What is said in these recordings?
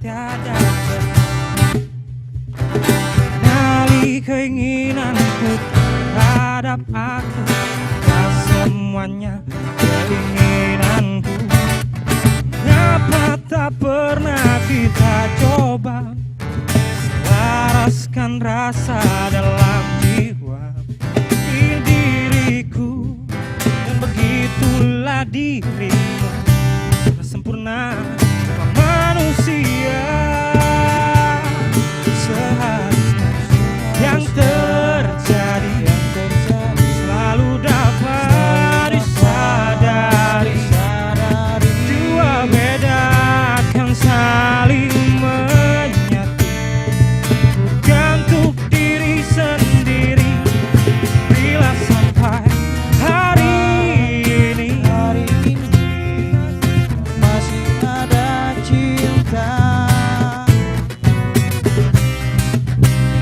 tiada kenali keinginanku terhadap aku, dan semuanya keinginanku. Mengapa tak pernah kita coba selaraskan rasa dalam jiwa ini diriku, dan begitulah dirimu sempurna manusia. Seharusnya yang terjadi selalu dapat disadari. Dua beda akan saling menyatu, bukan untuk diri sendiri. Bila sampai hari ini masih ada cinta,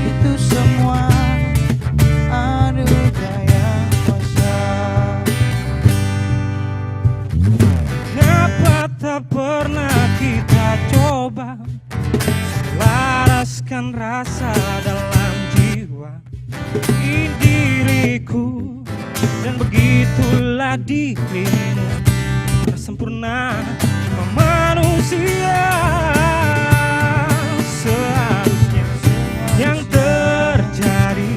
itu semua anugerah yang kuasa. Kenapa tak pernah kita coba selaraskan rasa dalam jiwa ini diriku, dan begitulah dirimu sempurna manusia. Seharusnya yang terjadi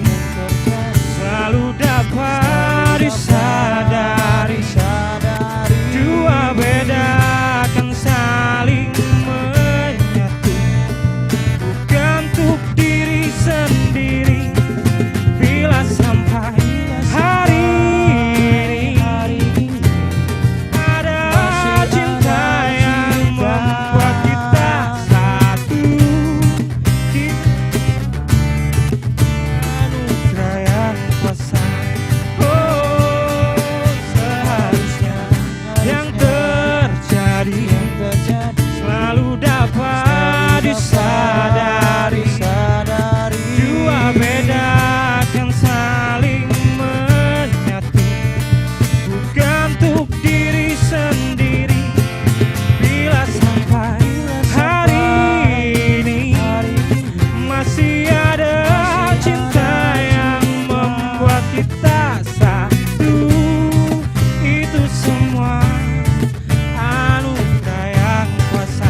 selalu dapat disadari. Dua beda akan saling menyatu, bukan untuk diri sendiri. Bila sampai hari ini ada cinta yang membuat kita satu, anugerah yang kuasa. Oh, seharusnya yang terjadi selalu dapat disadari. Dua beda akan saling menyatu, bukan untuk diri sendiri. Bila sampai hari ini masih ada cinta yang membuat kita satu, itu semua anugerah yang kuasa.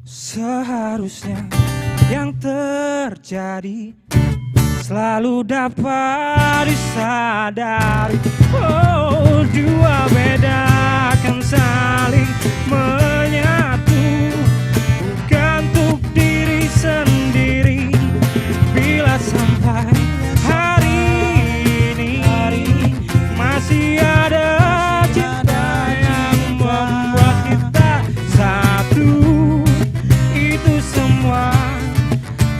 Seharusnya yang terjadi selalu dapat disadari. Oh, dua beda akan saling menyatu, bukan untuk diri sendiri. Bila sampai hari ini masih ada cinta yang membuat kita satu, itu semua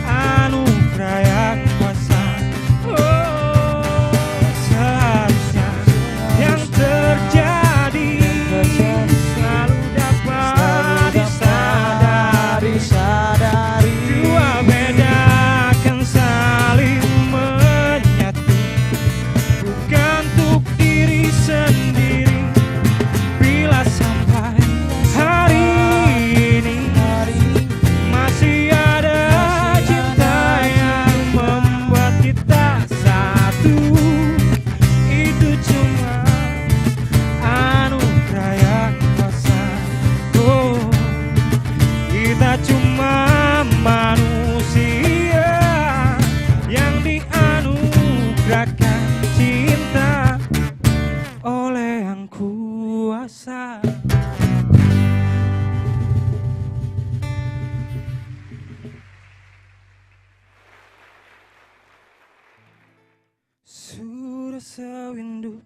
anugerah yang kuasa. Oh, seharusnya yang terjadi selalu dapat disadari. Dua beda akan saling menyatu, bukan untuk diri sendiri. Bila sampai hari ini masih ada cinta yang membuat kita satu, itu cuma anugerah yang kuasa. Oh, kita cuma manusia yang dianugerahkan cinta oleh Yang Kuasa. Sudah sewindu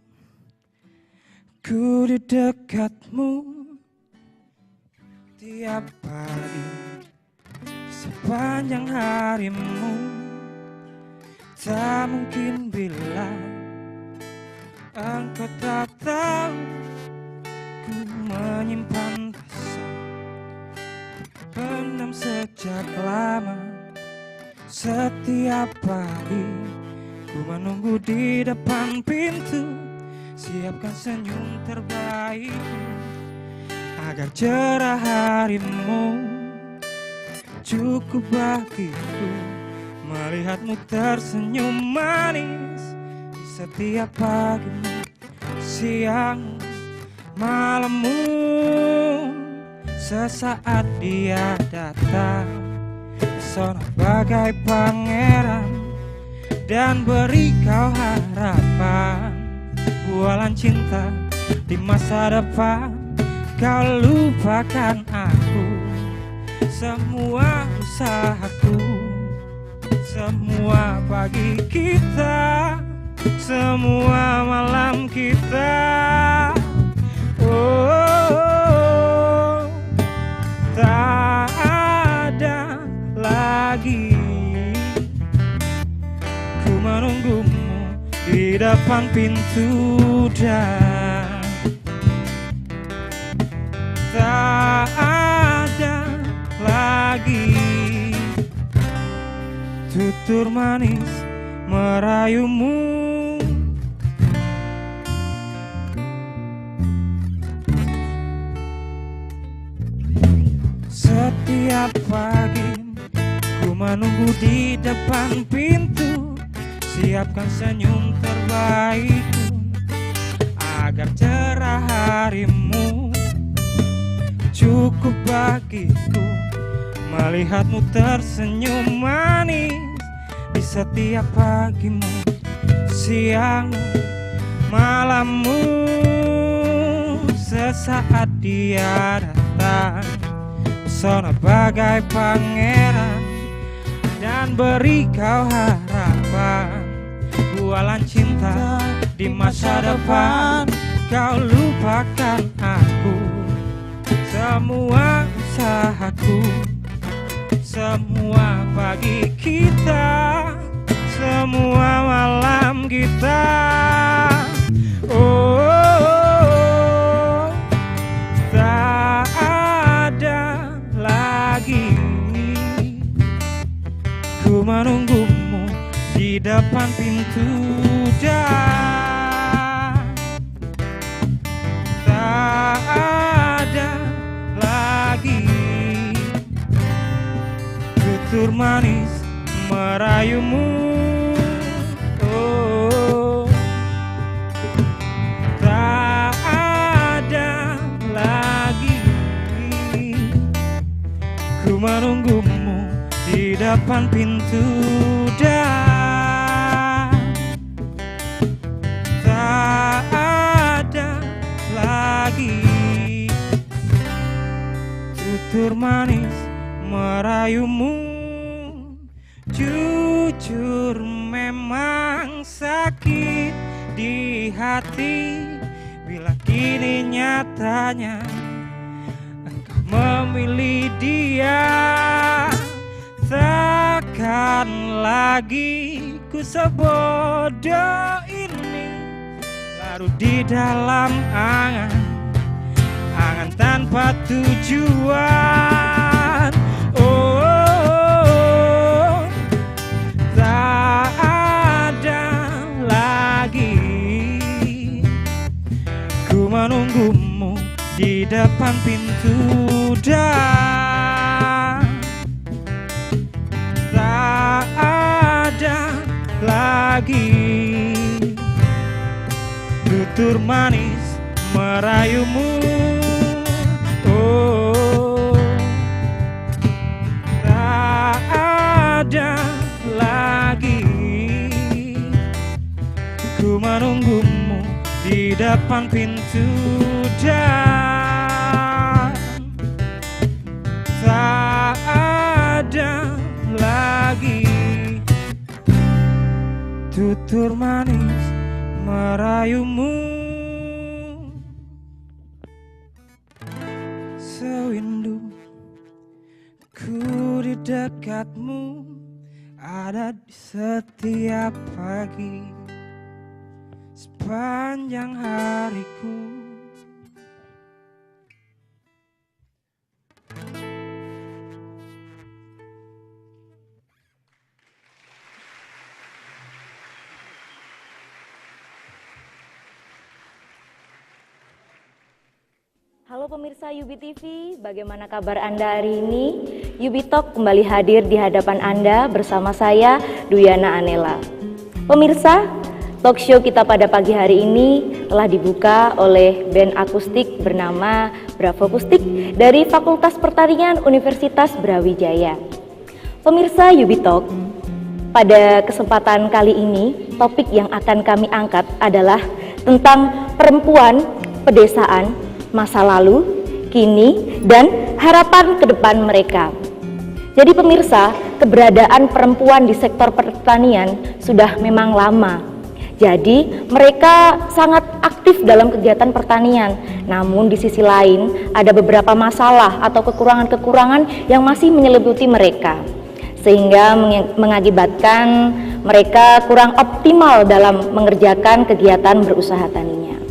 ku di dekatmu tiap pagi sepanjang harimu. Tak mungkin bila engkau tak tahu ku menyimpan rasa pendam sejak lama. Setiap pagi ku menunggu di depan pintu, siapkan senyum terbaikmu agar cerah harimu. Cukup bagiku melihatmu tersenyum manis di setiap pagimu, siangmu, malammu. Sesaat dia datang, pesona bagai pangeran, dan beri kau harapan, bualan cinta di masa depan. Kau lupakan aku, semua usahaku, semua pagi kita, semua malam kita. Oh, tak ada lagi ku menunggumu di depan pintu, dan tak ada lagi tutur manis merayumu. Setiap pagi ku menunggu di depan pintu, siapkan senyum terbaikku agar cerah harimu. Cukup bagiku melihatmu tersenyum manis di setiap pagimu, siangmu, malammu. Sesaat dia datang, pesona bagai pangeran, dan beri kau harapan, bualan cinta di masa depan. Kau lupakan aku, semua usahaku, semua pagi kita, semua malam kita. Oh, tak ada lagi ku menunggumu di depan pintu, dan tak ada lagi tutur manis merayumu. Oh, tak ada lagi ku menunggumu di depan pintu, dan tak ada lagi tutur manis merayumu. Jujur memang sakit di hati bila kini nyatanya engkau memilih dia. Takkan lagi ku sebodoh ini larut di dalam angan tanpa tujuan. Oh, tak ada lagi ku menunggumu di depan pintu, dan tak ada lagi tutur manis merayumu. Oh, tak ada lagi ku menunggumu di depan pintu, dan tak ada lagi tutur manis merayumu. Sewindu ku di dekatmu ada di setiap pagi sepanjang hariku. Halo pemirsa Yubi TV, bagaimana kabar Anda hari ini? Yubi Talk kembali hadir di hadapan Anda bersama saya, Duyana Anela. Pemirsa, talk show kita pada pagi hari ini telah dibuka oleh band akustik bernama Bravo Akustik dari Fakultas Pertanian Universitas Brawijaya. Pemirsa Yubi Talk, pada kesempatan kali ini, topik yang akan kami angkat adalah tentang perempuan pedesaan, masa lalu, kini, dan harapan ke depan mereka. Jadi pemirsa, keberadaan perempuan di sektor pertanian sudah memang lama. Jadi mereka sangat aktif dalam kegiatan pertanian. Namun di sisi lain ada beberapa masalah atau kekurangan-kekurangan yang masih menyelimuti mereka, sehingga mengakibatkan mereka kurang optimal dalam mengerjakan kegiatan berusaha taninya.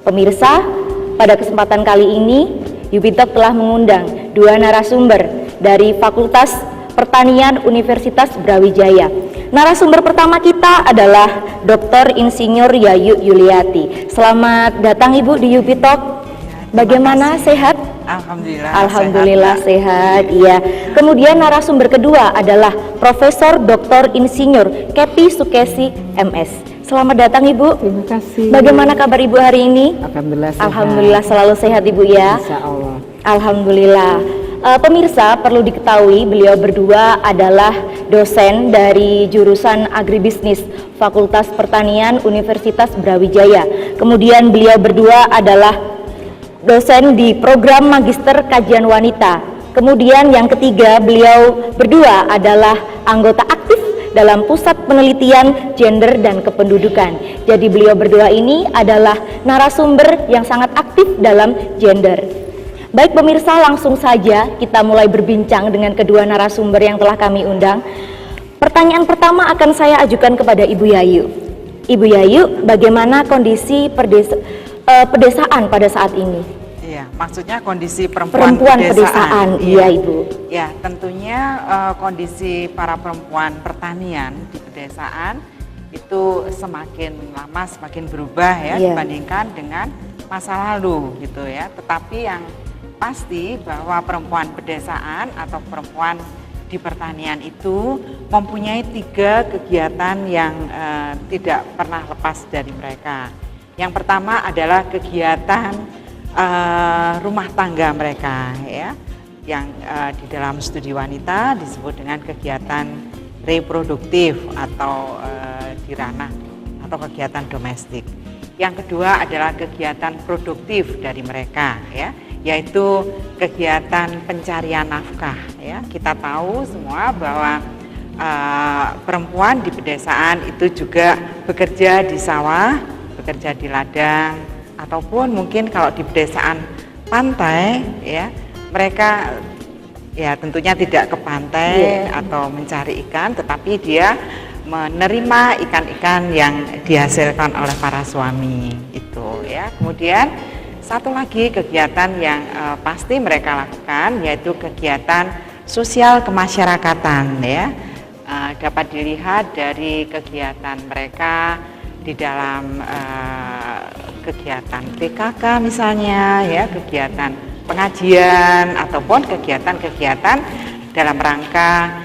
Pemirsa, pada kesempatan kali ini, Yubi Talk telah mengundang dua narasumber dari Fakultas Pertanian Universitas Brawijaya. Narasumber pertama kita adalah Dr. Insinyur Yayu Yuliati. Selamat datang Ibu di Yubi Talk. Bagaimana, sehat? Alhamdulillah. Alhamdulillah sehat. Iya. Kemudian narasumber kedua adalah Profesor Dr. Insinyur Kepi Sukesi MS. Selamat datang Ibu. Terima kasih. Bagaimana kabar Ibu hari ini? Alhamdulillah sehat. Alhamdulillah selalu sehat Ibu ya. Insya Allah. Alhamdulillah. Pemirsa, perlu diketahui beliau berdua adalah dosen dari jurusan Agribisnis Fakultas Pertanian Universitas Brawijaya. Kemudian beliau berdua adalah dosen di program Magister Kajian Wanita. Kemudian yang ketiga, beliau berdua adalah anggota aktif dalam Pusat Penelitian Gender dan Kependudukan. Jadi beliau berdua ini adalah narasumber yang sangat aktif dalam gender. Baik pemirsa, langsung saja kita mulai berbincang dengan kedua narasumber yang telah kami undang. Pertanyaan pertama akan saya ajukan kepada Ibu Yayu. Ibu Yayu, bagaimana kondisi pedesaan pada saat ini? Iya, maksudnya kondisi perempuan pedesaan. Iya Ibu. Ya, tentunya kondisi para perempuan pertanian di pedesaan itu semakin lama semakin berubah ya, dibandingkan dengan masa lalu gitu ya. Tetapi yang pasti bahwa perempuan pedesaan atau perempuan di pertanian itu mempunyai 3 kegiatan yang tidak pernah lepas dari mereka. Yang pertama adalah kegiatan rumah tangga mereka ya, yang di dalam studi wanita disebut dengan kegiatan reproduktif atau di ranah atau kegiatan domestik. Yang kedua adalah kegiatan produktif dari mereka ya, yaitu kegiatan pencarian nafkah ya. Kita tahu semua bahwa perempuan di pedesaan itu juga bekerja di sawah, bekerja di ladang, ataupun mungkin kalau di pedesaan pantai ya, mereka ya tentunya tidak ke pantai atau mencari ikan, tetapi dia menerima ikan-ikan yang dihasilkan oleh para suami itu ya. Kemudian satu lagi kegiatan yang pasti mereka lakukan yaitu kegiatan sosial kemasyarakatan ya. Dapat dilihat dari kegiatan mereka di dalam kegiatan PKK misalnya ya, kegiatan pengajian ataupun kegiatan-kegiatan dalam rangka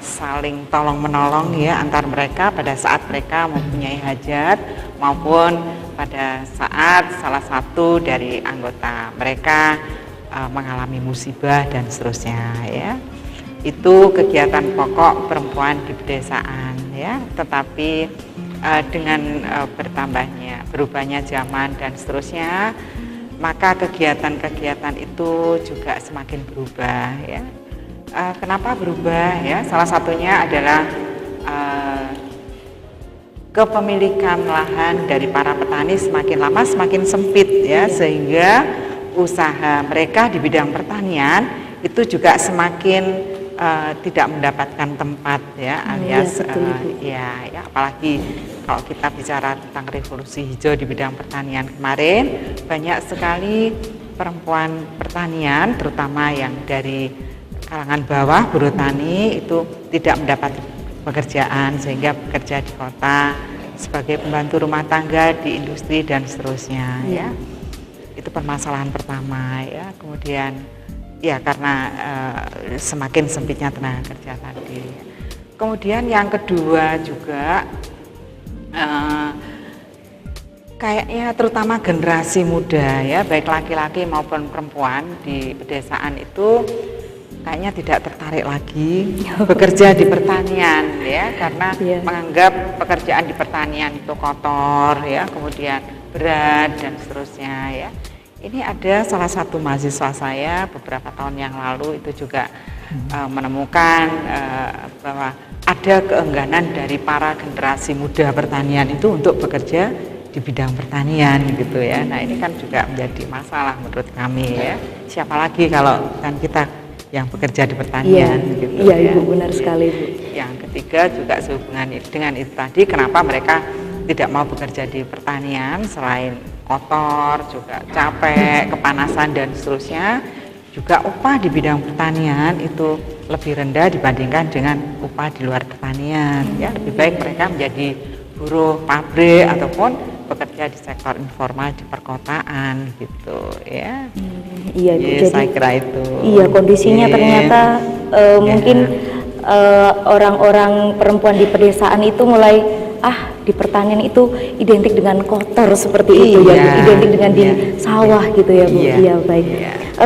saling tolong menolong ya antar mereka pada saat mereka mempunyai hajat maupun pada saat salah satu dari anggota mereka mengalami musibah dan seterusnya ya. Itu kegiatan pokok perempuan di pedesaan ya. Tetapi dengan berubahnya zaman dan seterusnya, maka kegiatan-kegiatan itu juga semakin berubah ya. Kenapa berubah ya? Salah satunya adalah kepemilikan lahan dari para petani semakin lama semakin sempit ya, sehingga usaha mereka di bidang pertanian itu juga semakin tidak mendapatkan tempat ya, alias betul, Ibu. ya apalagi kalau kita bicara tentang revolusi hijau di bidang pertanian kemarin, banyak sekali perempuan pertanian terutama yang dari kalangan bawah buruh tani itu tidak mendapat pekerjaan sehingga bekerja di kota sebagai pembantu rumah tangga di industri dan seterusnya ya. Itu permasalahan pertama ya. Kemudian ya karena semakin sempitnya tenaga kerja tadi. Kemudian yang kedua juga kayaknya terutama generasi muda ya, baik laki-laki maupun perempuan di pedesaan itu kayaknya tidak tertarik lagi bekerja di pertanian ya, karena menganggap pekerjaan di pertanian itu kotor ya, kemudian berat dan seterusnya ya. Ini ada salah satu mahasiswa saya beberapa tahun yang lalu itu juga menemukan bahwa ada keengganan dari para generasi muda pertanian itu untuk bekerja di bidang pertanian gitu ya. Nah ini kan juga menjadi masalah menurut kami ya. Siapa lagi kalau kan kita yang bekerja di pertanian gitu ya. Iya Ibu, benar sekali Ibu. Yang ketiga juga sehubungan dengan itu tadi, kenapa mereka tidak mau bekerja di pertanian selain kotor, juga capek, kepanasan dan seterusnya, juga upah di bidang pertanian itu lebih rendah dibandingkan dengan upah di luar pertanian ya. Lebih baik mereka menjadi buruh pabrik ataupun bekerja di sektor informal di perkotaan gitu ya. Iya Ibu, jadi saya kira itu. Iya, kondisinya ternyata mungkin orang-orang perempuan di pedesaan itu mulai di pertanian itu identik dengan kotor seperti itu ya, identik dengan di sawah gitu ya Bu. Iya, baik.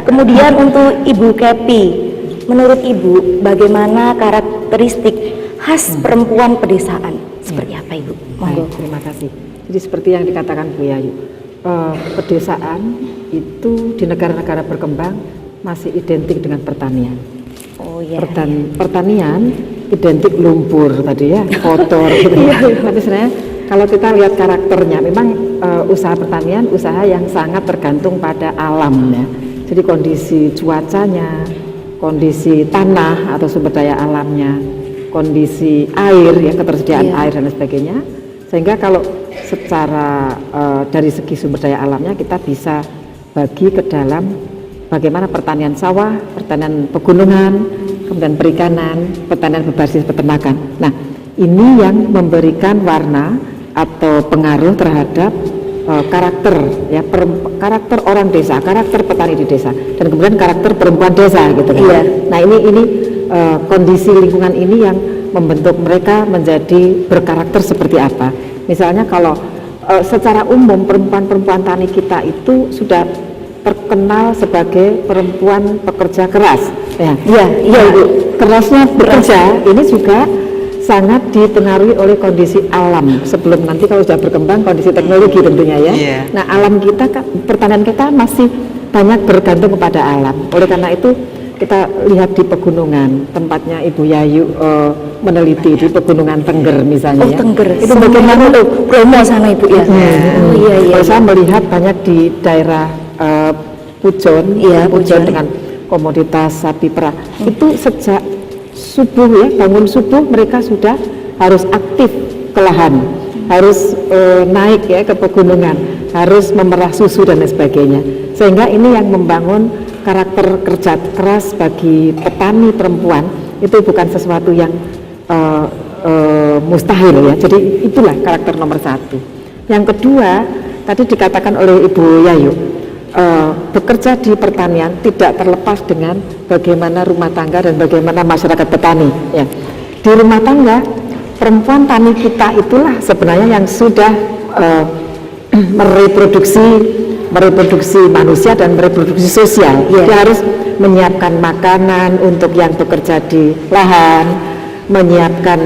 Kemudian untuk Ibu Kepi, menurut Ibu bagaimana karakteristik khas perempuan pedesaan? Seperti apa Ibu? Monggo. Terima kasih. Jadi seperti yang dikatakan Bu Yayu, pedesaan itu di negara-negara berkembang masih identik dengan pertanian. Pertanian identik lumpur tadi ya, kotor gitu. Tapi sebenarnya kalau kita lihat karakternya, memang usaha pertanian usaha yang sangat tergantung pada alam ya. Jadi kondisi cuacanya, kondisi tanah atau sumber daya alamnya, kondisi air ya, ketersediaan air dan sebagainya. Sehingga kalau secara dari segi sumber daya alamnya kita bisa bagi ke dalam bagaimana pertanian sawah, pertanian pegunungan, kemudian perikanan, pertanian berbasis peternakan. Nah, ini yang memberikan warna atau pengaruh terhadap karakter ya, karakter orang desa, karakter petani di desa, dan kemudian karakter perempuan desa gitu kan. Nah, ini kondisi lingkungan ini yang membentuk mereka menjadi berkarakter seperti apa. Misalnya kalau secara umum perempuan-perempuan tani kita itu sudah terkenal sebagai perempuan pekerja keras ya. Iya Ibu, kerasnya bekerja ini juga sangat dipengaruhi oleh kondisi alam. Sebelum nanti kalau sudah berkembang kondisi teknologi tentunya ya. Nah, alam kita, pertanian kita masih banyak bergantung kepada alam. Oleh karena itu kita lihat di pegunungan, tempatnya Ibu Yayu meneliti di Pegunungan Tengger misalnya. Tengger. Itu bagaimana Bromo sana Ibu ya. Iya. Saya melihat banyak di daerah Pujon, Pujon dengan komoditas sapi perah. Itu sejak subuh ya, bangun subuh mereka sudah harus aktif ke lahan, harus naik ya ke pegunungan, harus memerah susu dan lain sebagainya. Sehingga ini yang membangun karakter kerja keras bagi petani perempuan itu bukan sesuatu yang mustahil ya. Jadi itulah karakter nomor satu. Yang kedua tadi dikatakan oleh Ibu Yayu, bekerja di pertanian tidak terlepas dengan bagaimana rumah tangga dan bagaimana masyarakat petani ya. Di rumah tangga perempuan tani kita itulah sebenarnya yang sudah mereproduksi manusia dan mereproduksi sosial. Dia harus menyiapkan makanan untuk yang bekerja di lahan, menyiapkan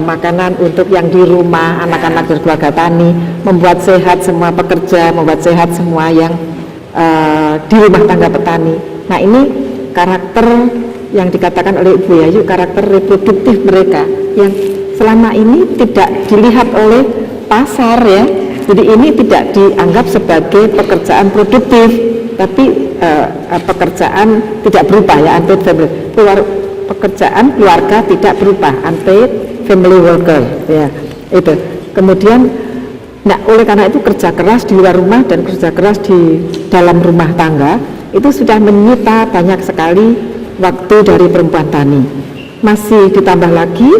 makanan untuk yang di rumah, anak-anak dan keluarga tani, membuat sehat semua pekerja, membuat sehat semua yang di rumah tangga petani. Nah, ini karakter yang dikatakan oleh Ibu Yayu, karakter reproduktif mereka yang selama ini tidak dilihat oleh pasar ya. Jadi ini tidak dianggap sebagai pekerjaan produktif, tapi pekerjaan tidak berubah ya, unpaid family. pekerjaan keluarga tidak berubah, unpaid family worker, ya itu. Kemudian, nah oleh karena itu kerja keras di luar rumah dan kerja keras di dalam rumah tangga itu sudah menyita banyak sekali waktu dari perempuan tani. Masih ditambah lagi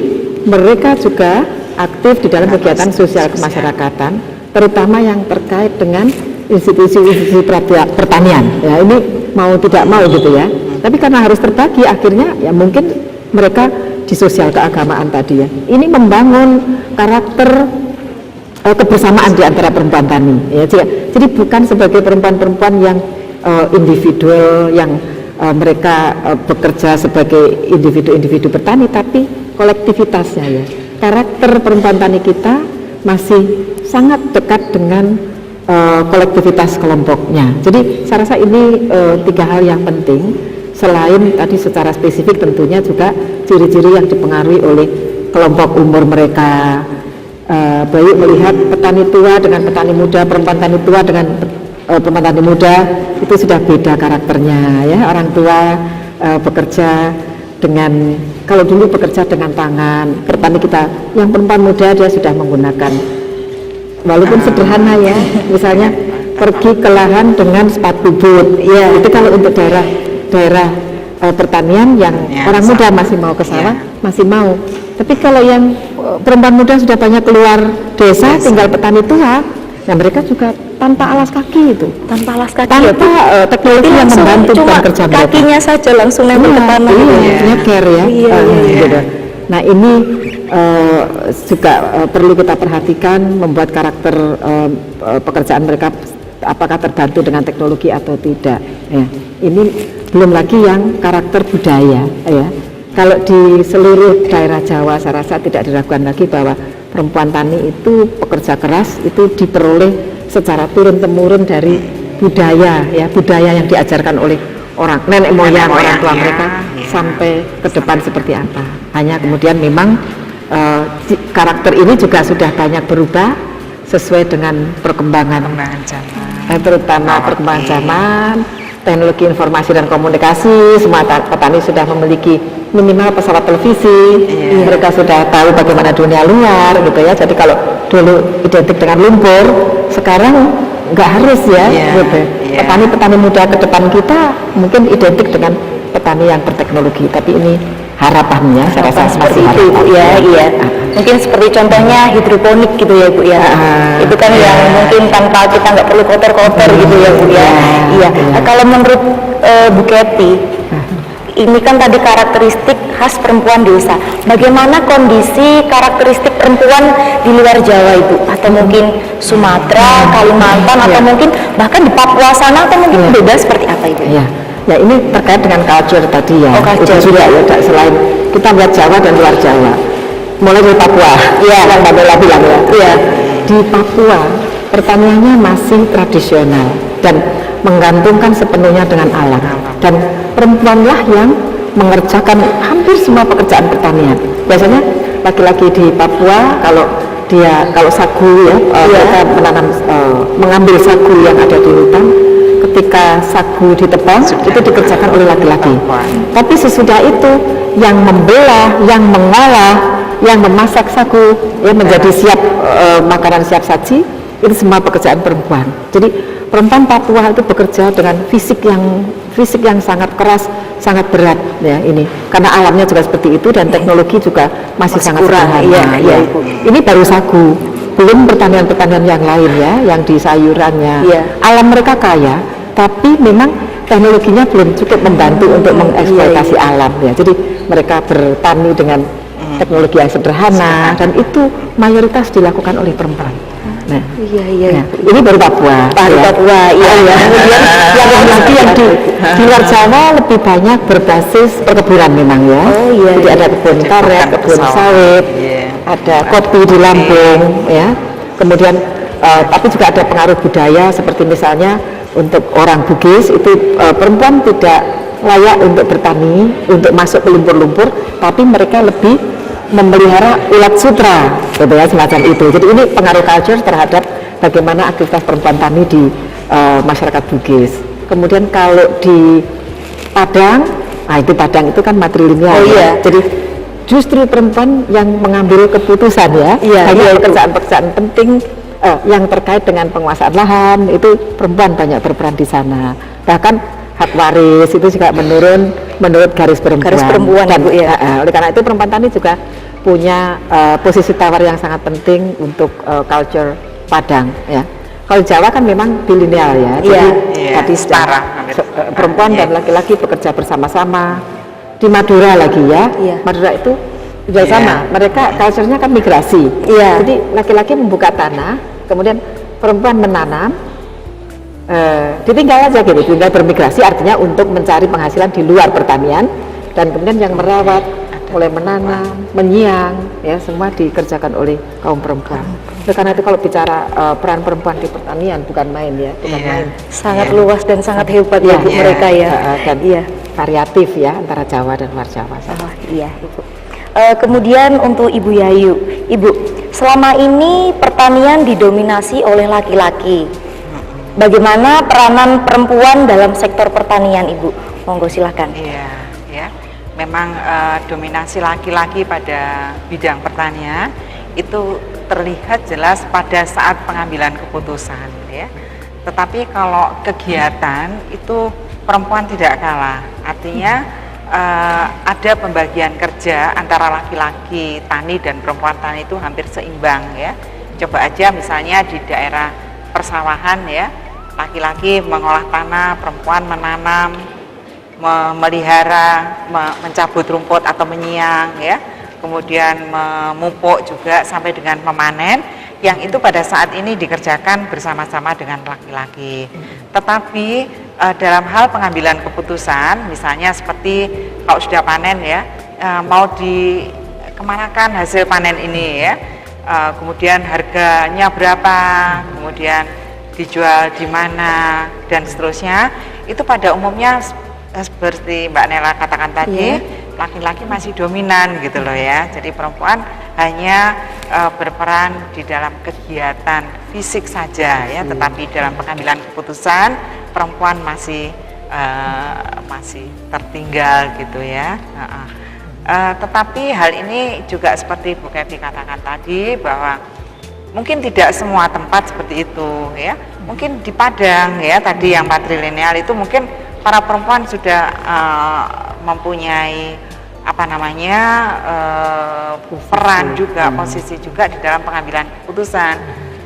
mereka juga aktif di dalam kegiatan sosial kemasyarakatan, terutama yang terkait dengan institusi-institusi pertanian. Ya ini mau tidak mau gitu ya. Tapi karena harus terbagi, akhirnya ya mungkin mereka di sosial keagamaan tadi ya. Ini membangun karakter kebersamaan di antara perempuan tani. Ya, jadi bukan sebagai perempuan-perempuan yang individual yang mereka bekerja sebagai individu-individu petani, tapi kolektivitasnya ya. Karakter perempuan tani kita masih sangat dekat dengan kolektivitas kelompoknya. Jadi saya rasa ini 3 hal yang penting, selain tadi secara spesifik tentunya juga ciri-ciri yang dipengaruhi oleh kelompok umur mereka. Baik melihat petani tua dengan petani muda, perempuan tani tua dengan perempuan tani muda itu sudah beda karakternya ya. Orang tua bekerja dengan, kalau dulu bekerja dengan tangan, petani kita yang perempuan muda dia sudah menggunakan, walaupun sederhana ya, misalnya pergi ke lahan dengan sepatu boot ya, itu kalau untuk daerah pertanian yang orang muda masih mau ke sawah masih mau. Tapi kalau yang perempuan muda sudah banyak keluar desa tinggal petani tua, nah mereka juga tanpa alas kaki itu, tanpa alas kaki, tanpa teknologi yang membantu dalam kerja mereka. Kakinya saja langsung nempel ke tanah. Nyeker ya. Gitu. Nah ini juga perlu kita perhatikan, membuat karakter pekerjaan mereka apakah terbantu dengan teknologi atau tidak. Ya. Ini belum lagi yang karakter budaya. Ya. Kalau di seluruh daerah Jawa saya rasa tidak diragukan lagi bahwa perempuan tani itu pekerja keras itu diperoleh secara turun-temurun dari budaya ya, budaya yang diajarkan oleh orang nenek moyang orang tua mereka sampai ke depan seperti apa. Hanya kemudian memang karakter ini juga sudah banyak berubah sesuai dengan perkembangan zaman, terutama perkembangan zaman, teknologi informasi dan komunikasi. Semua petani sudah memiliki minimal pesawat televisi, mereka sudah tahu bagaimana dunia luar gitu ya. Jadi kalau dulu identik dengan lumpur, sekarang nggak harus ya, gitu. Petani-petani muda ke depan kita mungkin identik dengan petani yang berteknologi, tapi ini harapannya saya rasa seperti itu Bu ya. Iya. Mungkin seperti contohnya hidroponik gitu ya Bu ya. Itu kan yang mungkin tanpa kita nggak perlu kotor-kotor gitu ya Bu ya. Iya. Nah, kalau menurut Bu Kety, ini kan tadi karakteristik khas perempuan desa. Bagaimana kondisi karakteristik perempuan di luar Jawa Ibu? Atau mungkin Sumatera, Kalimantan, atau mungkin bahkan di Papua sana, atau mungkin beda seperti apa Ibu? Ya, ini terkait dengan culture tadi ya. Culture. Itu juga ya, selain kita melihat Jawa dan luar Jawa. Mulai dari Papua, yang Mbak Bella bilang ya. Di Papua pertaniannya masih tradisional dan menggantungkan sepenuhnya dengan alam, dan perempuanlah yang mengerjakan hampir semua pekerjaan pertanian. Biasanya laki-laki di Papua kalau sagu ya, mereka mengambil sagu yang ada di hutan, ketika sagu ditebang itu dikerjakan oleh laki-laki. Tapi sesudah itu yang membelah, yang mengolah, yang memasak sagu ya menjadi siap makanan siap saji, itu semua pekerjaan perempuan. Jadi perempuan Papua itu bekerja dengan fisik yang sangat keras, sangat berat ya ini. Karena alamnya juga seperti itu dan teknologi juga masih sangat kurang. Iya. Ini baru sagu, belum pertanian-pertanian yang lain ya, yang di sayurannya. Alam mereka kaya, tapi memang teknologinya belum cukup membantu untuk mengeksploitasi alam ya. Jadi mereka bertani dengan teknologi yang sederhana dan itu mayoritas dilakukan oleh perempuan. Nah, ini baru Papua. Papua, iya. Kemudian yang lagi yang di luar Jawa lebih banyak berbasis perkebunan memang ya. Jadi ada kebun karet, kebun sawit, ada kopi di Lampung ya. Kemudian tapi juga ada pengaruh budaya seperti misalnya untuk orang Bugis itu perempuan tidak layak untuk bertani, untuk masuk ke lumpur-lumpur, tapi mereka lebih memelihara ulat sutra, gitu ya, semacam itu. Jadi ini pengaruh culture terhadap bagaimana aktivitas perempuan tani di masyarakat Bugis. Kemudian kalau di Padang Nah itu Padang itu kan matrilineal. Oh iya. Jadi justru perempuan yang mengambil keputusan ya. Banyak pekerjaan-pekerjaan penting yang terkait dengan penguasaan lahan itu perempuan banyak berperan di sana. Bahkan hak waris itu juga menurut garis perempuan. Garis perempuan Dan, Bu ya. oleh karena itu perempuan tani juga punya posisi tawar yang sangat penting untuk culture Padang ya. Kalau Jawa kan memang bilineal ya. Jadi tadi setara perempuan dan laki-laki bekerja bersama-sama. Di Madura lagi ya. Madura itu juga sama. Mereka culture-nya kan migrasi. Jadi laki-laki membuka tanah, kemudian perempuan menanam. Ditinggal aja gitu, tinggal bermigrasi artinya untuk mencari penghasilan di luar pertanian, dan kemudian yang merawat, mulai menanam, menyiang, ya semua dikerjakan oleh kaum perempuan. Karena itu kalau bicara peran perempuan di pertanian bukan main ya, bukan main. Sangat luas dan sangat hebat ya Bu mereka ya. Dan variatif ya antara Jawa dan luar Jawa. Oh iya Ibu. Kemudian untuk Ibu Yayu, Ibu, selama ini pertanian didominasi oleh laki-laki. Bagaimana peranan perempuan dalam sektor pertanian, Ibu? Monggo silakan. Iya, ya. Memang dominasi laki-laki pada bidang pertanian itu terlihat jelas pada saat pengambilan keputusan, ya. Tetapi kalau kegiatan itu perempuan tidak kalah. Artinya ada pembagian kerja antara laki-laki tani dan perempuan tani itu hampir seimbang, ya. Coba aja misalnya di daerah persawahan ya, laki-laki mengolah tanah, perempuan menanam, memelihara, mencabut rumput atau menyiang ya, kemudian memupuk juga sampai dengan memanen, yang itu pada saat ini dikerjakan bersama-sama dengan laki-laki. Tetapi dalam hal pengambilan keputusan, misalnya seperti kalau sudah panen ya, mau dikemanakan hasil panen ini ya, kemudian harganya berapa, kemudian dijual di mana dan seterusnya, itu pada umumnya seperti Mbak Nela katakan tadi, laki-laki masih dominan gitu loh ya. Jadi perempuan hanya berperan di dalam kegiatan fisik saja ya, tetapi dalam pengambilan keputusan perempuan masih tertinggal gitu ya. Tetapi hal ini juga seperti Bu Kety katakan tadi, bahwa mungkin tidak semua tempat seperti itu ya. Mungkin di Padang ya tadi yang patrilineal itu mungkin para perempuan sudah mempunyai apa namanya peran juga, posisi juga di dalam pengambilan keputusan.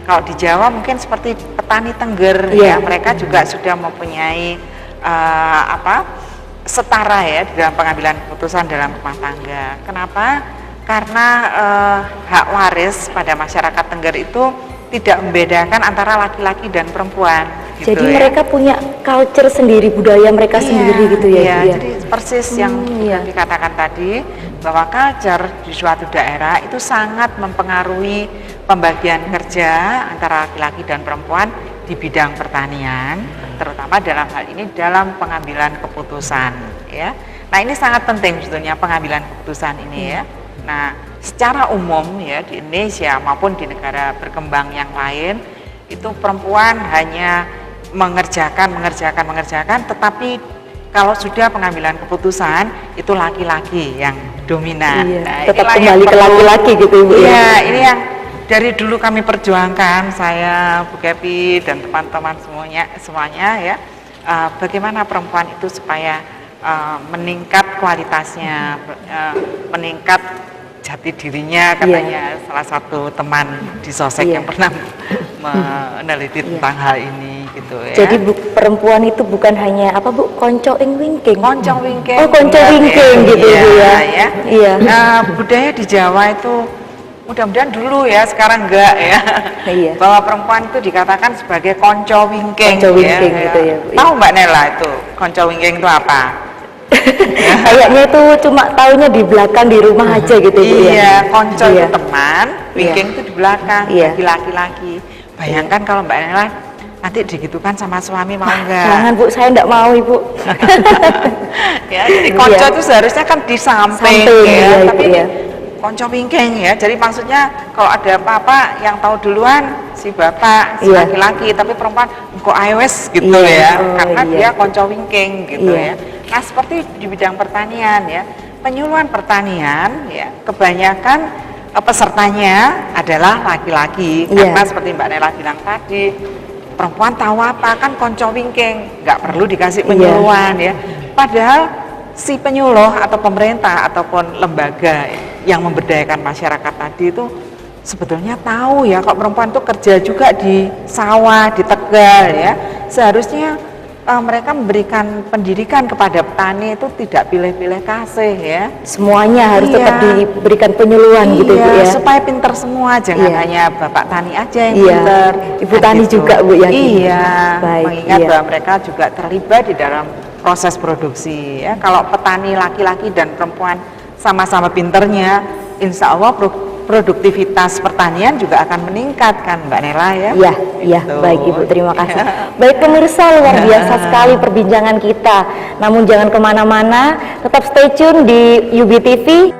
Kalau di Jawa mungkin seperti petani Tengger ya, mereka juga sudah mempunyai setara ya di dalam pengambilan keputusan dalam rumah tangga. Kenapa? Karena hak waris pada masyarakat Tengger itu tidak membedakan antara laki-laki dan perempuan. Gitu jadi ya. mereka punya culture sendiri, budaya mereka sendiri gitu ya. Iya, jadi persis yang dikatakan tadi, bahwa culture di suatu daerah itu sangat mempengaruhi pembagian kerja antara laki-laki dan perempuan di bidang pertanian, terutama dalam hal ini dalam pengambilan keputusan ya. Nah ini sangat penting sebetulnya pengambilan keputusan ini ya. Nah secara umum ya di Indonesia maupun di negara berkembang yang lain itu perempuan hanya mengerjakan, tetapi kalau sudah pengambilan keputusan itu laki-laki yang dominan. Nah, tetap kembali ke laki-laki gitu Ibu. Iya, ini yang dari dulu kami perjuangkan, saya, Bu Kety dan teman-teman semuanya ya, bagaimana perempuan itu supaya meningkat kualitasnya, meningkat jati dirinya, katanya salah satu teman di Sosek yang pernah meneliti tentang hal ini gitu ya. Jadi perempuan itu bukan hanya apa Bu, koncoing wingking. Koncong wingking. Oh, konco wingking gitu Bu ya. Iya. Budaya di Jawa itu mudah-mudahan dulu ya, sekarang enggak ya. Bahwa perempuan itu dikatakan sebagai konco wingking. Konco wingking gitu ya Bu. Tahu Mbak Nela itu konco wingking itu apa? Kayaknya itu cuma taunya di belakang di rumah aja gitu Bu ya. Iya, konco itu teman, wingking itu di belakang, bagi laki-laki. Bayangkan kalau Mbak Nela nanti digitukan sama suami, mau enggak? Jangan Bu, saya enggak mau Ibu. Ya, jadi konco itu seharusnya kan di samping ya, tapi konco wingking ya. Jadi maksudnya kalau ada apa-apa yang tahu duluan si bapak, si laki-laki, tapi perempuan kok iOS gitu ya, karena dia konco wingking gitu ya. Nah, seperti di bidang pertanian ya, penyuluhan pertanian ya, kebanyakan pesertanya adalah laki-laki. Karena seperti Mbak Nela bilang tadi, perempuan tahu apa kan konco wingking, nggak perlu dikasih penyuluhan ya. Padahal si penyuluh atau pemerintah ataupun lembaga yang memberdayakan masyarakat tadi itu sebetulnya tahu ya, kok perempuan itu kerja juga di sawah, di Tegal ya. Seharusnya mereka memberikan pendidikan kepada petani itu tidak pilih-pilih kasih ya. Semuanya harus tetap diberikan penyuluhan gitu Bu ya. Supaya pinter semua, jangan hanya bapak tani aja yang pinter. Ibu tani gitu juga Bu ya. Iya, mengingat bahwa mereka juga terlibat di dalam proses produksi ya. Kalau petani laki-laki dan perempuan sama-sama pinternya, insya Allah produktivitas pertanian juga akan meningkat kan Mbak Nela ya. Iya, baik Ibu, terima kasih. Baik pemirsa, luar biasa sekali perbincangan kita. Namun jangan kemana-mana, tetap stay tune di UB TV.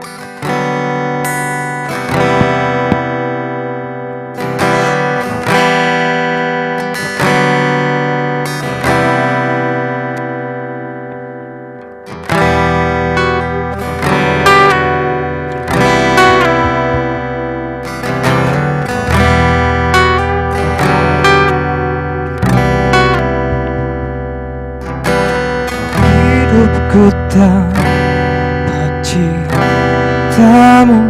Hidupku tanpa cintamu,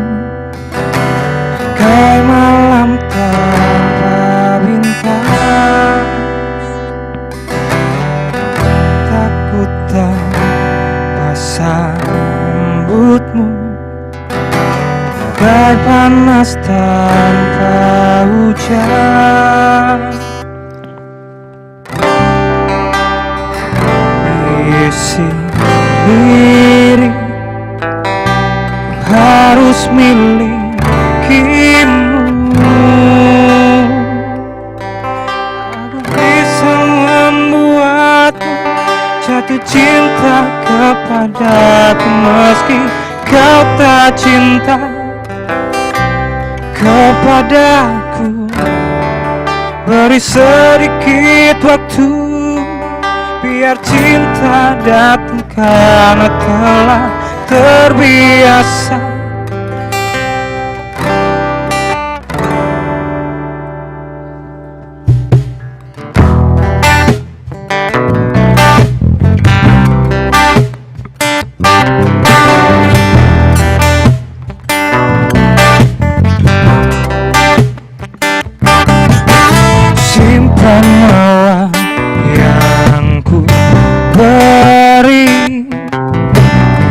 kayak malam tanpa bintang. Takut tanpa sambutmu, kayak panas tanpa hujan. Isi diri harus milikimu. Aku bisa membuatmu jatuh cinta kepadaku, meski kau tak cinta kepadaku. Beri sedikit waktu, biar cinta datang karena telah terbiasa. Simpan mawar yang ku beri,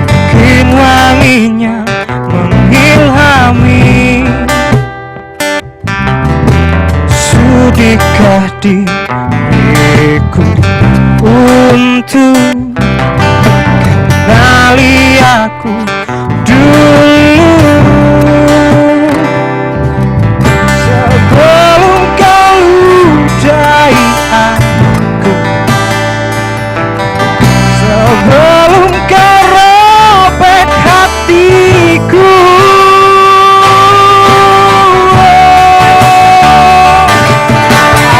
bikin wanginya mengilhami. Sudikah diriku untuk kenali aku dulu, sebelum kau ludahi aku, sebelum kau robek hatiku.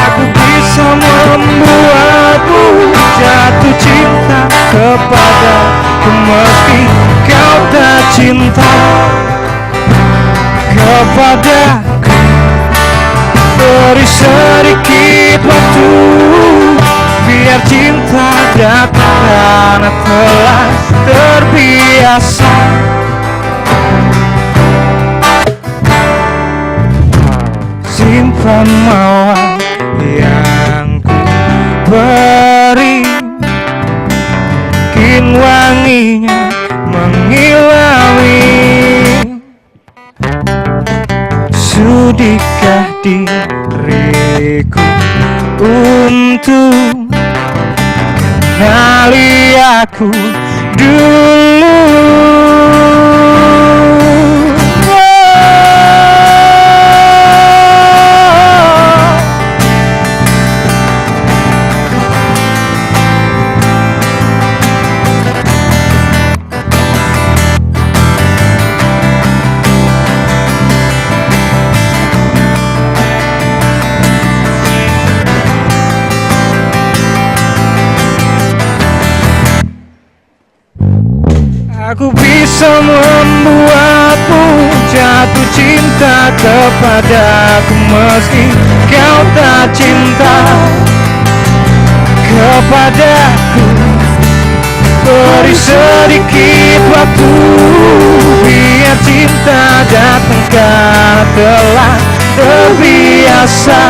Aku bisa membuatmu jatuh cinta kepadaku, meski kau tak cinta kepadaku. Beri sedikit waktu, biar cinta datang karena telah terbiasa. Simpan mawar yang ku beri, bikin wanginya mengilhami. Sudikah diriku untuk kenali aku dulu. Aku bisa membuatmu jatuh cinta kepadaku meski kau tak cinta kepadaku. Beri sedikit waktu biar cinta datang karena telah terbiasa.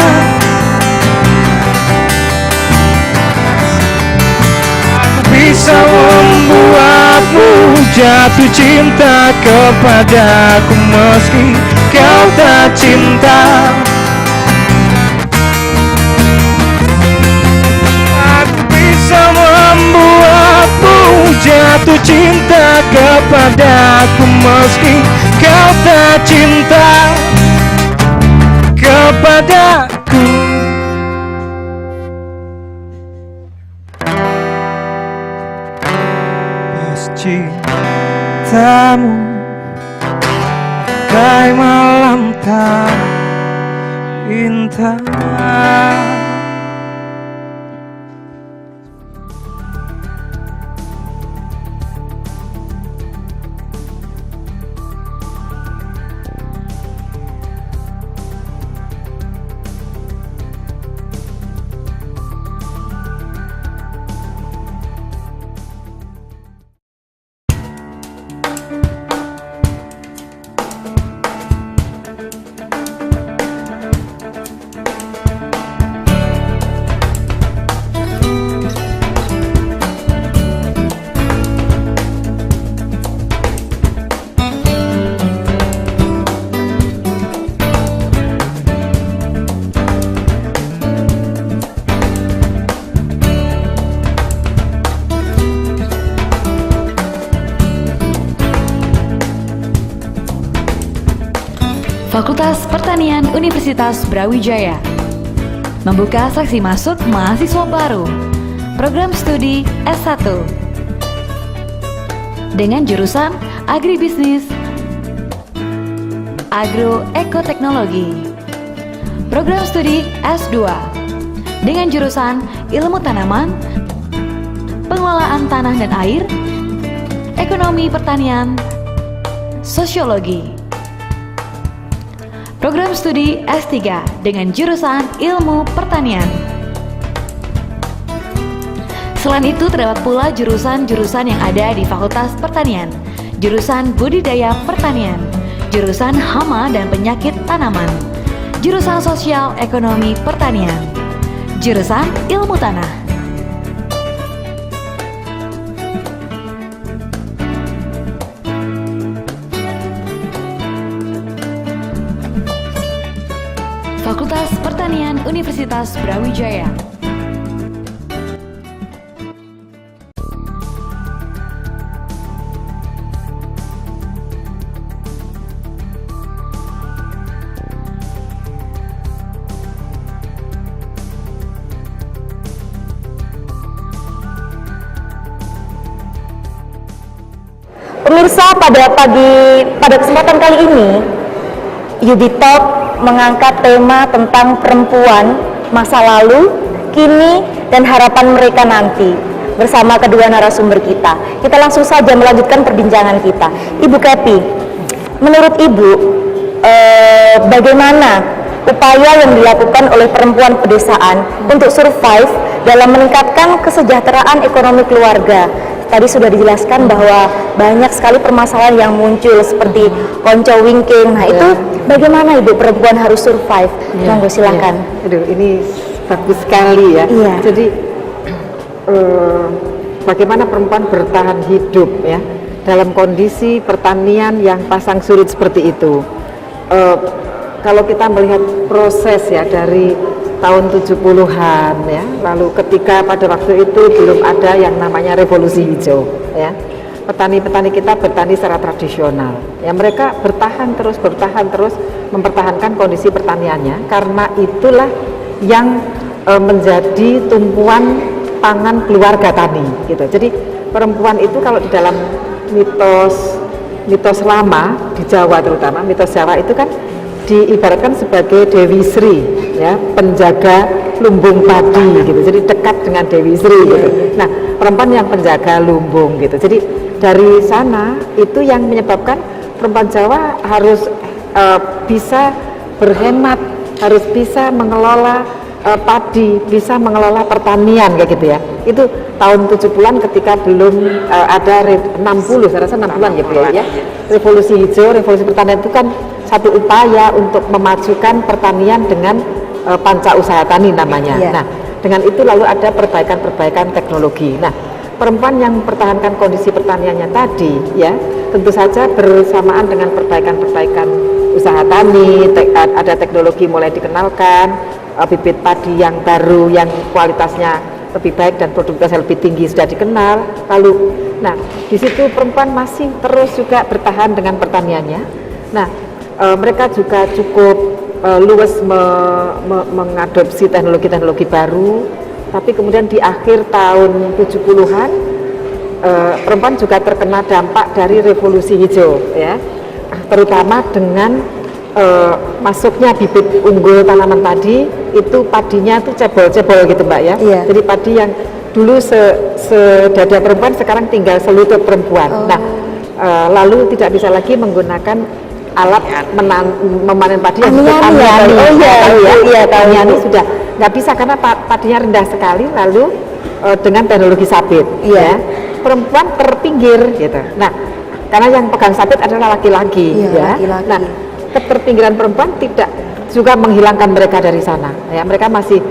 Aku bisa membuatmu jatuh cinta kepadaku meski kau tak cinta. Aku bisa membuatmu jatuh cinta kepadaku meski kau tak cinta kepadaku. Cintamu kayak malam tak indah. Fakultas Pertanian Universitas Brawijaya membuka seleksi masuk mahasiswa baru program studi S1 dengan jurusan Agribisnis Agroekoteknologi, program studi S2 dengan jurusan Ilmu Tanaman, Pengelolaan Tanah dan Air, Ekonomi Pertanian, Sosiologi, program studi S3 dengan jurusan Ilmu Pertanian. Selain itu terdapat pula jurusan-jurusan yang ada di Fakultas Pertanian, jurusan Budidaya Pertanian, jurusan Hama dan Penyakit Tanaman, jurusan Sosial Ekonomi Pertanian, jurusan Ilmu Tanah. Fakultas Pertanian Universitas Brawijaya. Pemirsa, pada kesempatan kali ini Yubitalk mengangkat tema tentang perempuan, masa lalu, kini, dan harapan mereka nanti bersama kedua narasumber kita. Kita langsung saja melanjutkan perbincangan kita. Ibu Kepi, menurut Ibu, bagaimana upaya yang dilakukan oleh perempuan pedesaan untuk survive dalam meningkatkan kesejahteraan ekonomi keluarga? Tadi sudah dijelaskan bahwa banyak sekali permasalahan yang muncul seperti konco wingking. Nah, itu bagaimana Ibu perempuan harus survive? Monggo silakan. Aduh, ini bagus sekali ya. Jadi bagaimana perempuan bertahan hidup ya dalam kondisi pertanian yang pasang surut seperti itu. Kalau kita melihat proses ya dari tahun 70-an ya, lalu ketika pada waktu itu belum ada yang namanya revolusi hijau ya, petani-petani kita bertani secara tradisional ya, mereka bertahan terus mempertahankan kondisi pertaniannya karena itulah yang menjadi tumpuan pangan keluarga tani gitu. Jadi perempuan itu kalau di dalam mitos lama di Jawa, terutama mitos Jawa itu kan diibaratkan sebagai Dewi Sri ya, penjaga lumbung padi gitu. Jadi dekat dengan Dewi Sri gitu. Nah, perempuan yang penjaga lumbung gitu. Jadi dari sana itu yang menyebabkan perempuan Jawa harus bisa berhemat, harus bisa mengelola padi, bisa mengelola pertanian kayak gitu ya. Itu tahun 70-an ketika belum ada 60, saya rasa 60-an ya Bu ya. Revolusi hijau, revolusi pertanian itu kan satu upaya untuk memajukan pertanian dengan panca usaha tani namanya. Nah, dengan itu lalu ada perbaikan-perbaikan teknologi. Nah, perempuan yang mempertahankan kondisi pertaniannya tadi ya, tentu saja bersamaan dengan perbaikan-perbaikan usaha tani, ada teknologi mulai dikenalkan, bibit padi yang baru yang kualitasnya lebih baik dan produktivitasnya lebih tinggi sudah dikenal. Lalu, nah di situ perempuan masih terus juga bertahan dengan pertaniannya. Nah, mereka juga cukup luwes mengadopsi teknologi-teknologi baru. Tapi kemudian di akhir tahun 70-an perempuan juga terkena dampak dari revolusi hijau ya, terutama dengan masuknya bibit unggul tanaman padi, itu padinya tuh cebol-cebol gitu Mbak ya. Jadi padi yang dulu sedada perempuan sekarang tinggal selutut perempuan. Nah, lalu tidak bisa lagi menggunakan alat memanen padi yang amiani sudah nggak bisa karena padinya rendah sekali, lalu dengan teknologi sabit ya, perempuan terpinggir gitu. Nah, karena yang pegang sabit adalah laki-laki ya. Nah, keterpinggiran perempuan tidak juga menghilangkan mereka dari sana ya, mereka masih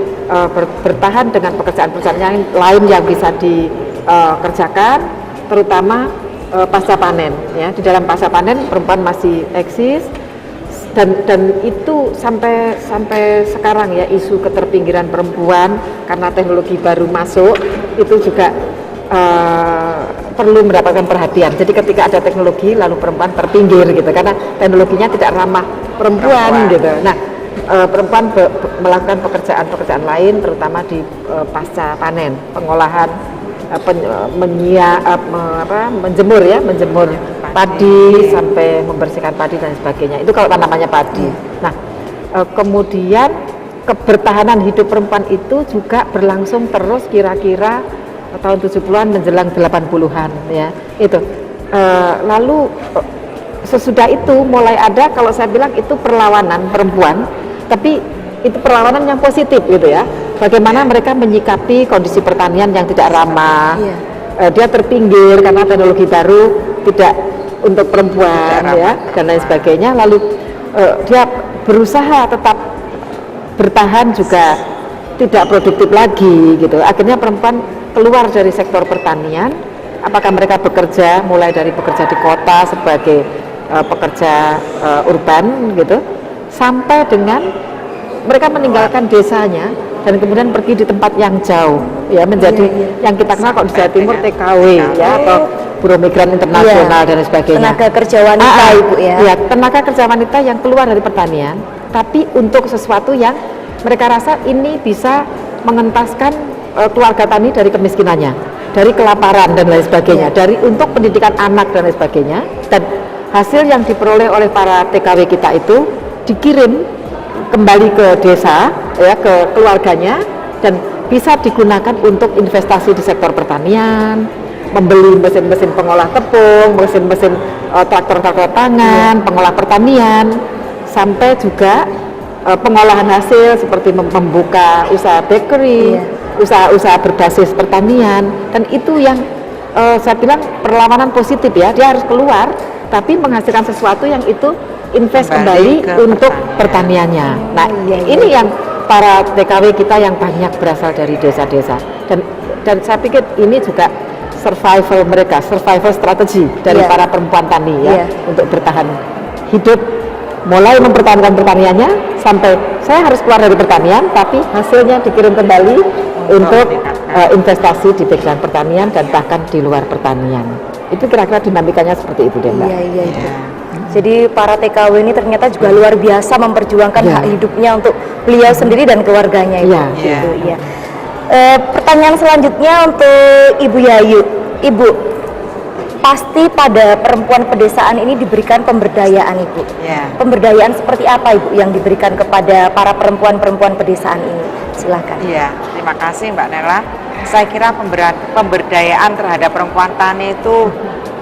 bertahan dengan pekerjaan-pekerjaan yang lain yang bisa dikerjakan, terutama pasca panen ya. Di dalam pasca panen perempuan masih eksis dan itu sampai sekarang ya, isu keterpinggiran perempuan karena teknologi baru masuk itu juga perlu mendapatkan perhatian. Jadi ketika ada teknologi lalu perempuan terpinggir gitu karena teknologinya tidak ramah perempuan gitu. Nah, perempuan melakukan pekerjaan lain terutama di pasca panen, pengolahan, menjemur padi sampai membersihkan padi dan sebagainya. Itu kalau tanamannya padi. Nah, kemudian kebertahanan hidup perempuan itu juga berlangsung terus kira-kira tahun 70-an menjelang 80-an ya. Itu. Lalu sesudah itu mulai ada, kalau saya bilang itu perlawanan perempuan, tapi itu perlawanan yang positif gitu ya. Bagaimana mereka menyikapi kondisi pertanian yang tidak ramah. Dia terpinggir karena teknologi baru tidak untuk perempuan ya dan lain sebagainya. Lalu dia berusaha tetap bertahan juga tidak produktif lagi gitu. Akhirnya perempuan keluar dari sektor pertanian. Apakah mereka bekerja mulai dari bekerja di kota sebagai pekerja urban gitu, sampai dengan mereka meninggalkan desanya dan kemudian pergi di tempat yang jauh ya, menjadi yang kita kenal kok di Jawa Timur TKW ya, atau buruh migran internasional dan sebagainya. Tenaga kerja wanita Ibu ya. Iya, tenaga kerja wanita yang keluar dari pertanian tapi untuk sesuatu yang mereka rasa ini bisa mengentaskan keluarga tani dari kemiskinannya, dari kelaparan dan lain sebagainya, dari untuk pendidikan anak dan lain sebagainya. Dan hasil yang diperoleh oleh para TKW kita itu dikirim kembali ke desa ya, ke keluarganya, dan bisa digunakan untuk investasi di sektor pertanian, membeli mesin-mesin pengolah tepung, mesin-mesin traktor-traktor tangan, pengolah pertanian, sampai juga pengolahan hasil seperti membuka usaha bakery, usaha-usaha berbasis pertanian. Dan itu yang saya bilang perlawanan positif ya, dia harus keluar tapi menghasilkan sesuatu yang itu invest kembali untuk pertaniannya. Nah, ini yang para TKW kita yang banyak berasal dari desa-desa, dan saya pikir ini juga survival mereka, survival strategi dari para perempuan tani ya, untuk bertahan hidup, mulai mempertahankan pertaniannya sampai saya harus keluar dari pertanian tapi hasilnya dikirim kembali untuk investasi di background pertanian dan bahkan di luar pertanian. Itu kira-kira dinamikanya seperti itu deh Mbak. Iya. Jadi para TKW ini ternyata juga luar biasa memperjuangkan hak hidupnya untuk beliau sendiri dan keluarganya itu. Iya. Pertanyaan selanjutnya untuk Ibu Yayu. Ibu, pasti pada perempuan pedesaan ini diberikan pemberdayaan Ibu. Pemberdayaan seperti apa Ibu yang diberikan kepada para perempuan-perempuan pedesaan ini? Silakan. Iya, terima kasih Mbak Nela. Saya kira pemberdayaan terhadap perempuan tani itu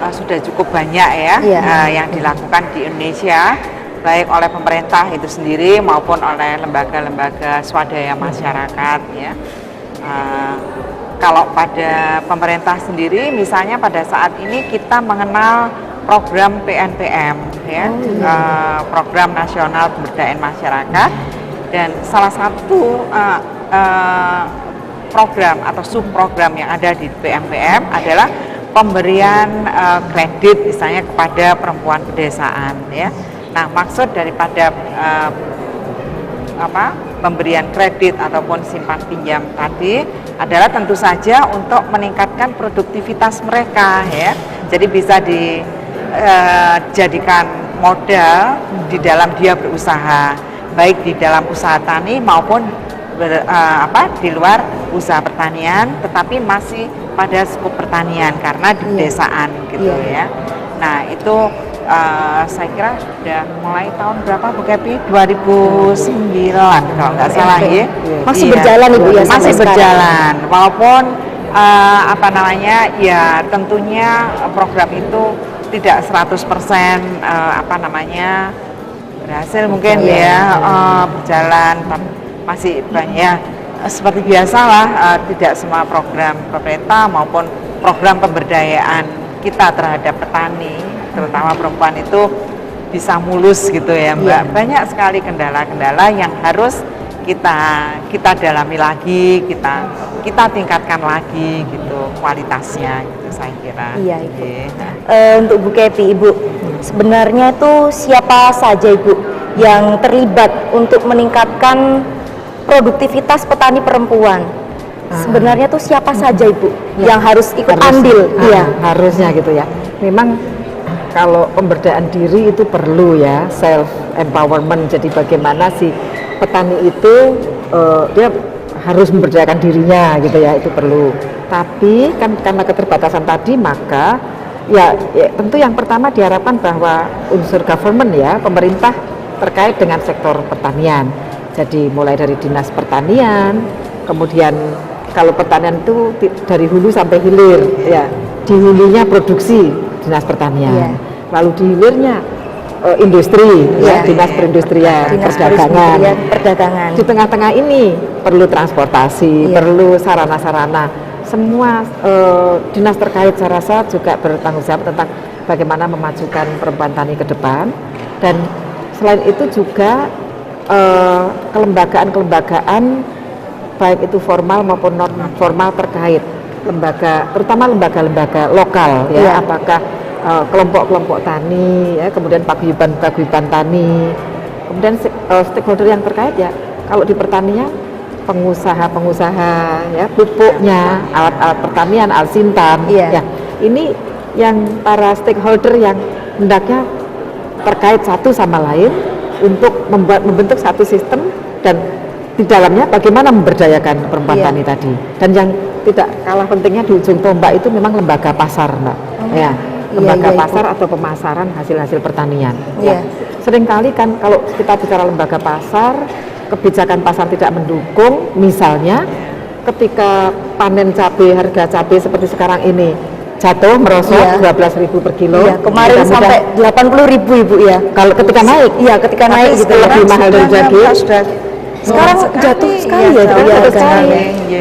sudah cukup banyak ya yang dilakukan di Indonesia, baik oleh pemerintah itu sendiri maupun oleh lembaga-lembaga swadaya masyarakat ya. Kalau pada pemerintah sendiri, misalnya pada saat ini kita mengenal program PNPM ya, Program Nasional Pemberdayaan Masyarakat, dan salah satu program atau subprogram yang ada di PNPM adalah pemberian kredit misalnya kepada perempuan pedesaan ya. Nah, maksud daripada pemberian kredit ataupun simpan pinjam tadi adalah tentu saja untuk meningkatkan produktivitas mereka ya. Jadi bisa dijadikan modal di dalam dia berusaha, baik di dalam usaha tani maupun di luar usaha pertanian, tetapi masih pada skup pertanian karena di pedesaan gitu ya. Nah, itu saya kira sudah mulai tahun berapa Bu Kepi? 2009 kalau nggak salah ya. Masih berjalan Ibu ya? Masih berjalan. Walaupun ya tentunya program itu tidak 100% berhasil mungkin berjalan, masih banyak seperti biasalah, tidak semua program pemerintah maupun program pemberdayaan kita terhadap petani terutama perempuan itu bisa mulus gitu ya Mbak. Banyak sekali kendala-kendala yang harus kita dalami lagi, kita tingkatkan lagi gitu kualitasnya gitu saya kira. Iya Ibu. Untuk Bu Kepi, Ibu, sebenarnya itu siapa saja Ibu yang terlibat untuk meningkatkan produktivitas petani perempuan? Sebenarnya tuh siapa saja Ibu yang harus ikut andil? Harusnya gitu ya. Memang kalau pemberdayaan diri itu perlu ya, self empowerment. Jadi bagaimana si petani itu dia harus memberdayakan dirinya gitu ya, itu perlu. Tapi kan karena keterbatasan tadi, maka ya tentu yang pertama diharapkan bahwa unsur government ya, pemerintah terkait dengan sektor pertanian. Jadi mulai dari dinas pertanian, kemudian kalau pertanian itu dari hulu sampai hilir ya, di hulunya produksi dinas pertanian, lalu di hilirnya industri dinas perindustrian, perdagangan. Di tengah-tengah ini perlu transportasi, perlu sarana-sarana, semua dinas terkait saya rasa juga bertanggung jawab tentang bagaimana memajukan perempuan tani ke depan. Dan selain itu juga kelembagaan baik itu formal maupun non formal terkait lembaga, terutama lembaga-lembaga lokal ya, apakah kelompok-kelompok tani ya, kemudian paguyuban tani, kemudian stakeholder yang terkait ya, kalau di pertanian pengusaha ya, pupuknya, alat-alat pertanian, alsintan ya, ini yang para stakeholder yang hendaknya terkait satu sama lain untuk membentuk satu sistem, dan di dalamnya bagaimana memberdayakan perempuan tani tadi. Dan yang tidak kalah pentingnya di ujung tombak itu memang lembaga pasar Mbak lembaga pasar atau pemasaran hasil-hasil pertanian ya. Seringkali kan kalau kita bicara lembaga pasar, kebijakan pasar tidak mendukung, misalnya ketika panen cabai, harga cabai seperti sekarang ini jatuh merosot 12.000 per kilo. Kemarin sampai 80.000 Ibu ya. Kalau ketika naik, ketika naik gitu lebih mahal dari daging. Sekarang jatuh sekali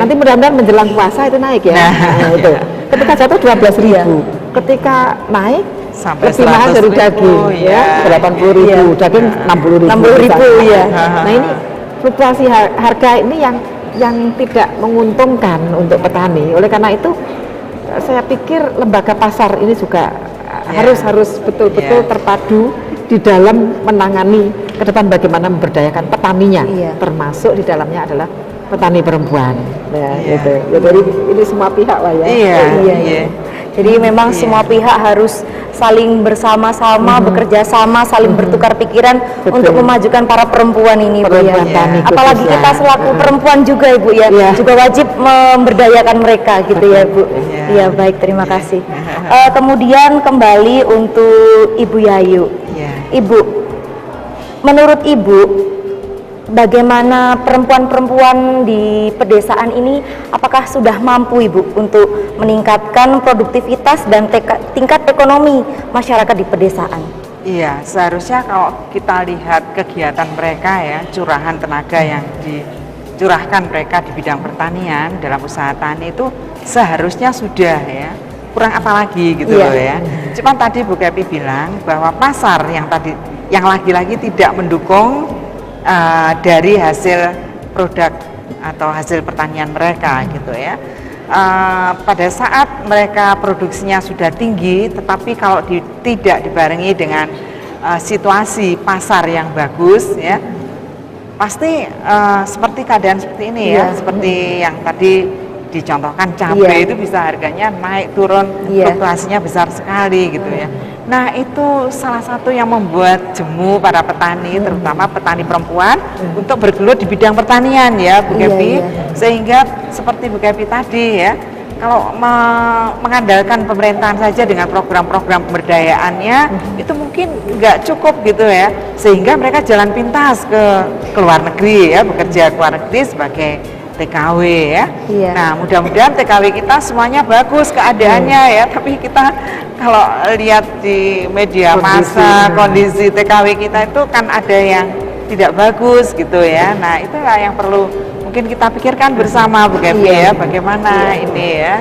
Nanti mudah-mudahan menjelang puasa itu naik ya. Itu. Ketika jatuh 12.000, ketika naik sampai lebih mahal dari daging ya, 80.000, daging 60.000 ya. Nah, ini fluktuasi harga ini yang tidak menguntungkan untuk petani. Oleh karena itu saya pikir lembaga pasar ini juga harus betul-betul terpadu di dalam menangani ke depan bagaimana memberdayakan petaninya, termasuk di dalamnya adalah petani perempuan. Gitu. Ya, dari ini semua pihak lah ya. Jadi memang semua pihak harus saling bersama-sama, bekerja sama, saling bertukar pikiran untuk memajukan para perempuan ini, Bu ya. Apalagi kita selaku perempuan juga Ibu ya, juga wajib memberdayakan mereka gitu ya Bu. Iya, baik, terima kasih. Kemudian kembali untuk Ibu Yayu. Ibu, menurut Ibu, bagaimana perempuan-perempuan di pedesaan ini, apakah sudah mampu Ibu untuk meningkatkan produktivitas dan tingkat ekonomi masyarakat di pedesaan? Iya, seharusnya kalau kita lihat kegiatan mereka ya, curahan tenaga yang dicurahkan mereka di bidang pertanian dalam usaha tani itu seharusnya sudah ya, kurang apa lagi gitu loh ya. Cuman tadi Bu Kepi bilang bahwa pasar yang lagi-lagi tidak mendukung dari hasil produk atau hasil pertanian mereka gitu ya. Pada saat mereka produksinya sudah tinggi, tetapi kalau tidak dibarengi dengan situasi pasar yang bagus ya, pasti seperti keadaan seperti ini ya, seperti yang tadi dicontohkan cabai itu bisa harganya naik turun, fluktuasinya besar sekali gitu ya. Nah itu salah satu yang membuat jemu para petani, terutama petani perempuan untuk bergelut di bidang pertanian ya Bu Kepi. Sehingga seperti Bu Kepi tadi ya, kalau mengandalkan pemerintahan saja dengan program-program pemberdayaannya itu mungkin nggak cukup gitu ya, sehingga mereka jalan pintas ke luar negeri ya, bekerja ke luar negeri sebagai TKW ya. Nah mudah-mudahan TKW kita semuanya bagus keadaannya ya, tapi kita kalau lihat di media massa kondisi TKW kita itu kan ada yang tidak bagus gitu ya. Nah itulah yang perlu mungkin kita pikirkan bersama Bu Kepi ya, bagaimana ini ya.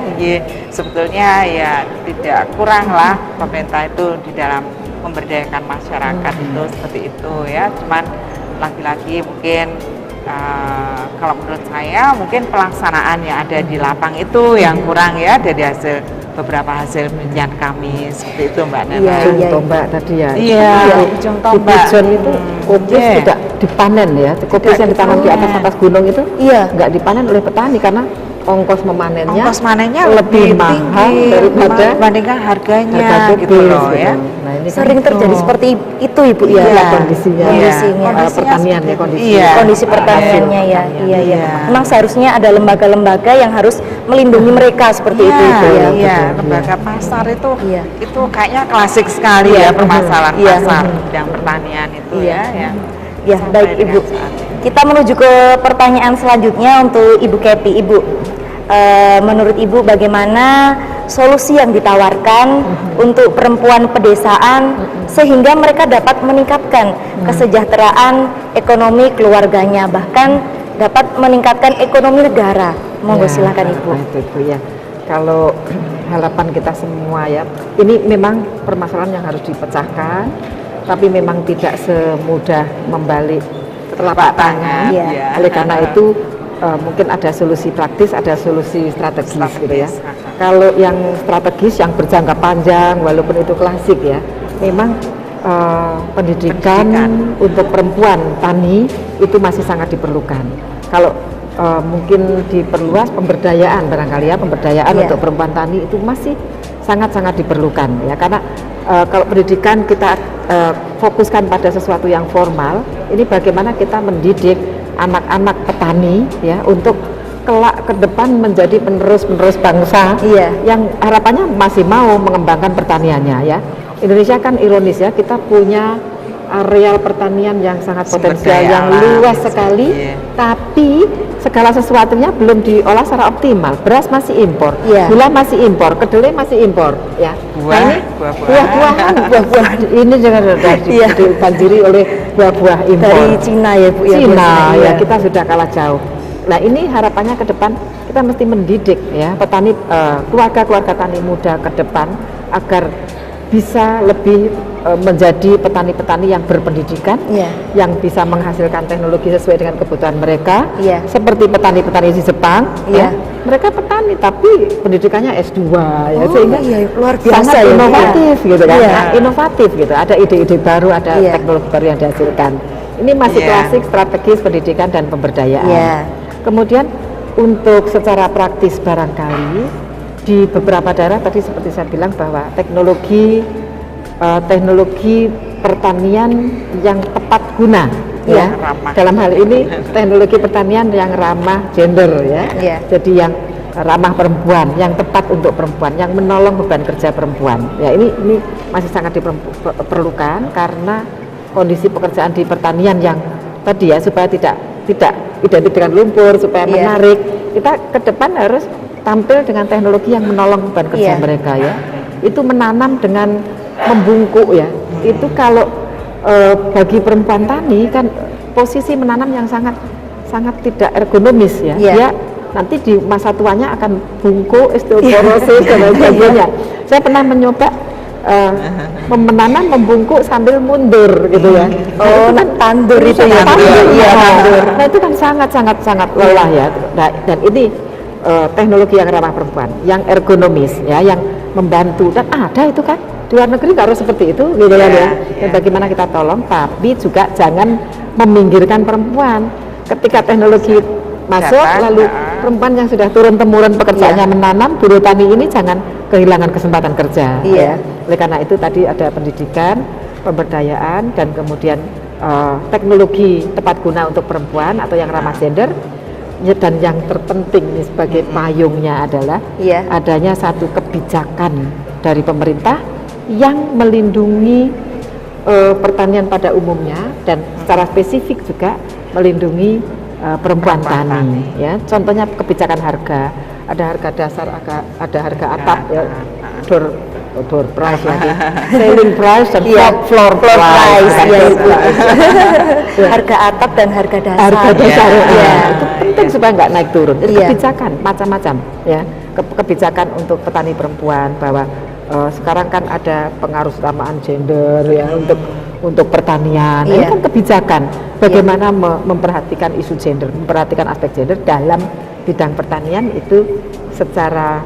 Sebetulnya ya tidak kurang lah pemerintah itu di dalam memberdayakan masyarakat itu seperti itu ya. Cuman lagi-lagi mungkin kalau menurut saya mungkin pelaksanaan yang ada di lapang itu yang kurang ya, dari beberapa hasil penelitian kami seperti itu Mbak Nana. Ujung tombak tadi ya. Iya, ujung tombak. Di itu kopis tidak dipanen ya. Kopis yang ditanam di atas gunung itu nggak dipanen oleh petani karena ongkos manennya lebih mahal daripada dibandingkan harganya gitu loh ya. Nah, ini sering terjadi seperti itu Ibu ya, kondisinya pertanian ya, kondisi pertaniannya ya. Iya. Memang seharusnya ada lembaga-lembaga yang harus melindungi mereka seperti itu Ibu ya. Iya, lembaga pasar itu kayaknya klasik sekali ya permasalahan pasar bidang pertanian itu ya. Ya, baik Ibu. Kita menuju ke pertanyaan selanjutnya untuk Ibu Kepi. Ibu, menurut Ibu bagaimana solusi yang ditawarkan untuk perempuan pedesaan sehingga mereka dapat meningkatkan kesejahteraan ekonomi keluarganya, bahkan dapat meningkatkan ekonomi negara? Monggo silakan Ibu. Itu ya. Kalau harapan kita semua ya, ini memang permasalahan yang harus dipecahkan, tapi memang tidak semudah membalik telapak tangan. Oleh karena itu mungkin ada solusi praktis, ada solusi strategis gitu ya. Kalau yang strategis yang berjangka panjang, walaupun itu klasik ya, memang pendidikan untuk perempuan tani itu masih sangat diperlukan. Kalau mungkin diperluas pemberdayaan barangkali ya, pemberdayaan untuk perempuan tani itu masih sangat-sangat diperlukan ya, karena kalau pendidikan kita fokuskan pada sesuatu yang formal, ini bagaimana kita mendidik anak-anak petani ya untuk kelak ke depan menjadi penerus bangsa yang harapannya masih mau mengembangkan pertaniannya ya. Indonesia kan ironis ya, kita punya areal pertanian yang sangat potensial, yang luas sekali, tapi segala sesuatunya belum diolah secara optimal. Beras masih impor, gula masih impor, kedelai masih impor, ya. Buah-buahan ini jangan dibanjiri oleh buah-buah impor dari Cina ya Bu. Cina ya, kita sudah kalah jauh. Nah ini harapannya ke depan kita mesti mendidik ya petani, keluarga-keluarga tani muda ke depan agar bisa lebih menjadi petani-petani yang berpendidikan, yang bisa menghasilkan teknologi sesuai dengan kebutuhan mereka, seperti petani-petani di Jepang, mereka petani tapi pendidikannya S2 ya, sehingga luar biasa sangat inovatif gitu kan, inovatif gitu, ada ide-ide baru, ada teknologi baru yang dihasilkan. Ini masih klasik strategis pendidikan dan pemberdayaan. Kemudian untuk secara praktis barangkali di beberapa daerah tadi seperti saya bilang bahwa teknologi pertanian yang tepat guna dalam hal ini teknologi pertanian yang ramah gender jadi yang ramah perempuan, yang tepat untuk perempuan, yang menolong beban kerja perempuan ya, ini masih sangat diperlukan karena kondisi pekerjaan di pertanian yang tadi ya, supaya tidak identik dengan lumpur, supaya menarik, kita ke depan harus tampil dengan teknologi yang menolong beban kerja mereka ya. Itu menanam dengan membungkuk ya. Itu kalau bagi perempuan tani kan posisi menanam yang sangat tidak ergonomis ya. Dia nanti di masa tuanya akan bungkuk, osteoporosis dan lain sebagainya. Saya pernah mencoba menanam membungkuk sambil mundur gitu ya. Oh, nah, tandur itu ya. Tandur. Nah, itu kan sangat lelah ya. Dan ini teknologi yang ramah perempuan, yang ergonomis ya, yang membantu, dan ada itu kan di luar negeri nggak harus seperti itu gitu kan ya. Dan bagaimana kita tolong, tapi juga jangan meminggirkan perempuan. Ketika teknologi masuk, lalu perempuan yang sudah turun temurun pekerjaannya menanam, buruh tani ini jangan kehilangan kesempatan kerja. Ya. Oleh karena itu tadi ada pendidikan, pemberdayaan, dan kemudian teknologi tepat guna untuk perempuan atau yang ramah gender. Dan yang terpenting nih sebagai payungnya adalah adanya satu kebijakan dari pemerintah yang melindungi pertanian pada umumnya dan secara spesifik juga melindungi perempuan tani ya. Contohnya kebijakan harga, ada harga dasar, ada harga atap ya, door price lagi, selling price dan floor price ya. Harga atap dan harga dasar. Harga dasar itu penting supaya nggak naik turun. Itu kebijakan macam-macam ya. Kebijakan untuk petani perempuan bahwa sekarang kan ada pengaruh utamaan gender ya untuk pertanian. Ini kan kebijakan bagaimana memperhatikan isu gender, memperhatikan aspek gender dalam bidang pertanian itu secara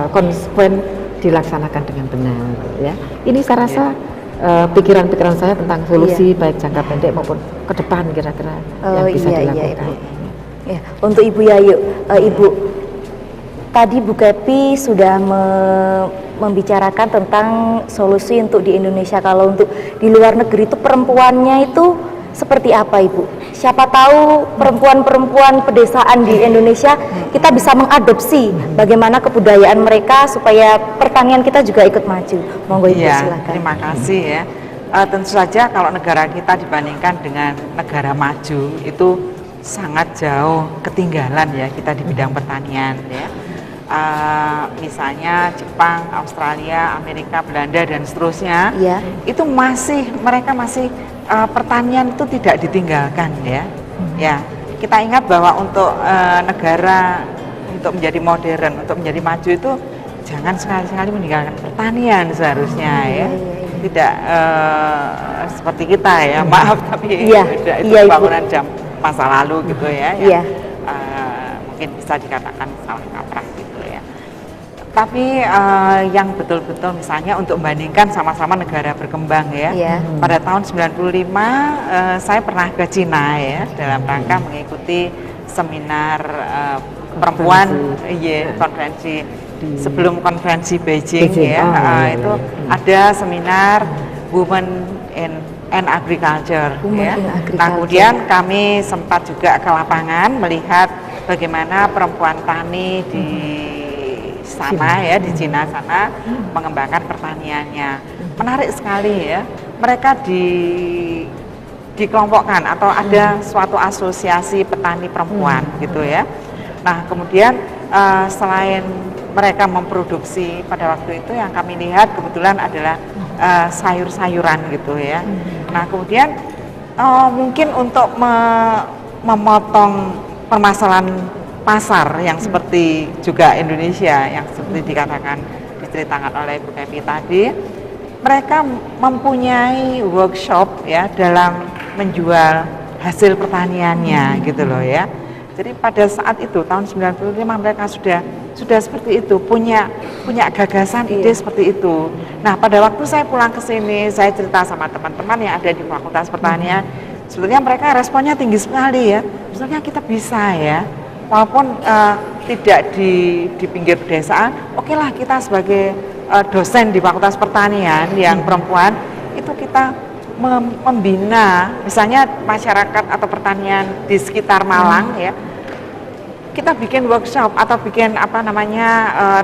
konsekuen dilaksanakan dengan benar ya. Ini saya rasa pikiran-pikiran saya tentang solusi baik jangka pendek maupun ke depan kira-kira yang bisa dilakukan. Ya, untuk Ibu Yayu, Ibu tadi Bu Kepi sudah membicarakan tentang solusi untuk di Indonesia. Kalau untuk di luar negeri itu perempuannya itu seperti apa Ibu? Siapa tahu perempuan-perempuan pedesaan di Indonesia kita bisa mengadopsi bagaimana kebudayaan mereka supaya pertanian kita juga ikut maju. Monggo Ibu silakan. Terima kasih ya. Tentu saja kalau negara kita dibandingkan dengan negara maju itu sangat jauh ketinggalan ya kita di bidang pertanian ya. Misalnya Jepang, Australia, Amerika, Belanda dan seterusnya, itu mereka masih pertanian itu tidak ditinggalkan ya. Ya, kita ingat bahwa untuk negara untuk menjadi modern, untuk menjadi maju itu jangan sekali-sekali meninggalkan pertanian seharusnya ya. Tidak seperti kita ya, maaf tapi itu bangunan jam masa lalu gitu ya. Mungkin bisa dikatakan salah kaprah gitu ya. Tapi yang betul-betul misalnya untuk membandingkan sama-sama negara berkembang ya. Pada tahun 95 saya pernah ke Cina ya dalam rangka mengikuti seminar perempuan konferensi sebelum konferensi Beijing ya. Itu ada seminar Women and Agriculture ya. Nah, kemudian kami sempat juga ke lapangan melihat bagaimana perempuan tani di sana ya, di Cina sana mengembangkan pertaniannya. Menarik sekali ya. Mereka dikelompokkan atau ada suatu asosiasi petani perempuan gitu ya. Nah, kemudian selain mereka memproduksi pada waktu itu yang kami lihat kebetulan adalah sayur-sayuran gitu ya. Nah, kemudian mungkin untuk memotong permasalahan pasar yang seperti juga Indonesia yang seperti diceritakan oleh Bu Kepi tadi, mereka mempunyai workshop ya dalam menjual hasil pertaniannya gitu loh ya. Jadi pada saat itu tahun 95 mereka sudah seperti itu, punya gagasan ide seperti itu. Nah, pada waktu saya pulang ke sini, saya cerita sama teman-teman yang ada di Fakultas Pertanian, sebetulnya mereka responnya tinggi sekali ya. Sebetulnya kita bisa ya, walaupun tidak di pinggir pedesaan, okelah kita sebagai dosen di Fakultas Pertanian yang perempuan, itu kita membina misalnya masyarakat atau pertanian di sekitar Malang ya, kita bikin workshop atau bikin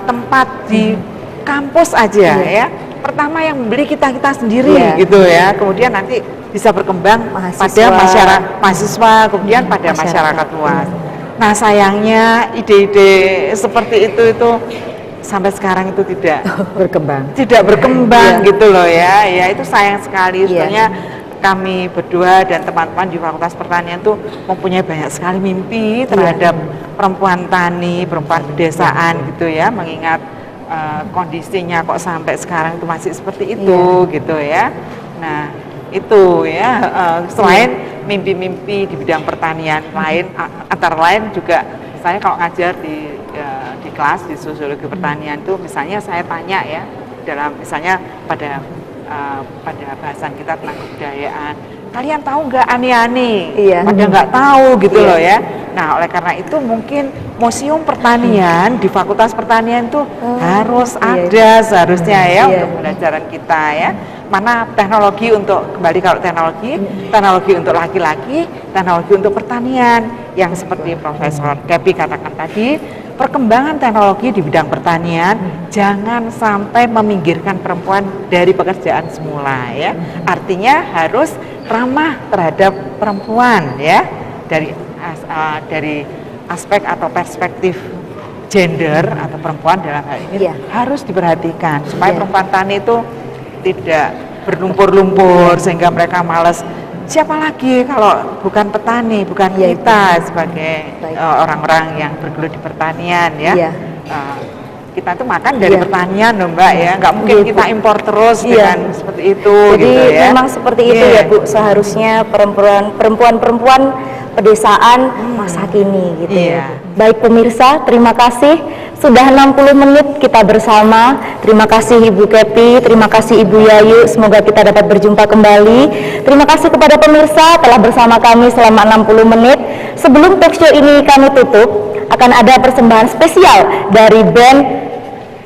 tempat di kampus aja ya. Pertama yang membeli kita sendiri gitu ya, kemudian nanti bisa berkembang Mahasiswa. pada masyarakat mahasiswa, kemudian pada masyarakat luas. Nah sayangnya ide-ide seperti itu sampai sekarang itu tidak berkembang gitu loh ya. Ya itu sayang sekali. Sebenarnya kami berdua dan teman-teman di Fakultas Pertanian tuh mempunyai banyak sekali mimpi terhadap perempuan tani, perempuan pedesaan gitu ya, mengingat kondisinya kok sampai sekarang itu masih seperti itu gitu ya. Nah itu ya selain mimpi-mimpi di bidang pertanian lain, antara lain juga misalnya kalau ngajar di kelas di sosiologi pertanian tuh misalnya saya tanya ya dalam misalnya pada bahasan kita tentang kebudayaan, kalian tahu nggak ani-ani? Pada nggak tahu gitu loh ya. Nah oleh karena itu mungkin museum pertanian di Fakultas Pertanian itu harus ada seharusnya ya untuk pembelajaran kita ya. Mana teknologi untuk kembali kalau teknologi untuk laki-laki, teknologi untuk pertanian yang seperti Profesor Kepi katakan tadi, perkembangan teknologi di bidang pertanian jangan sampai meminggirkan perempuan dari pekerjaan semula ya. Artinya harus ramah terhadap perempuan ya dari aspek atau perspektif gender atau perempuan dalam hal ini harus diperhatikan supaya perempuan tani itu tidak berlumpur-lumpur sehingga mereka malas. Siapa lagi kalau bukan petani, bukan kita sebagai orang-orang yang bergelut di pertanian ya. Kita tuh makan dari pertanian loh Mbak ya, nggak mungkin kita impor terus dengan seperti itu. Jadi gitu ya. memang seperti itu ya Bu, seharusnya perempuan pedesaan masa kini gitu ya. Baik pemirsa, terima kasih sudah 60 menit kita bersama. Terima kasih Ibu Kepi, terima kasih Ibu Yayu, semoga kita dapat berjumpa kembali. Terima kasih kepada pemirsa telah bersama kami selama 60 menit. Sebelum talk show ini kami tutup, akan ada persembahan spesial dari band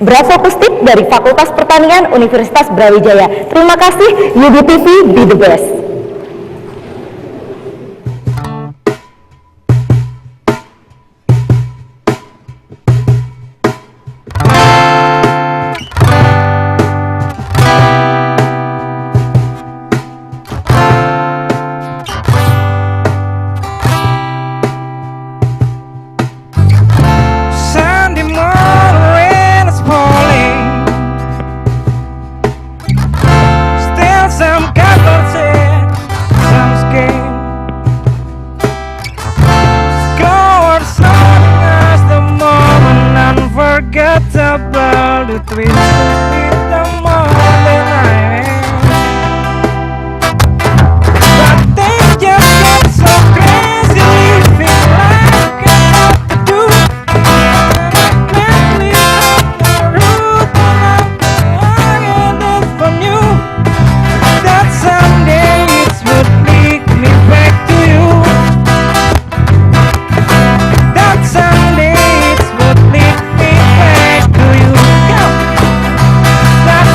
Bravo Akustik dari Fakultas Pertanian Universitas Brawijaya. Terima kasih, UBTV, be the best. Sunday morning rain is falling. Still some couples in some scheme. Scored something as the moment unforgettable. The twist with the morning light. But things just get so crazy, feel like I know what to do. That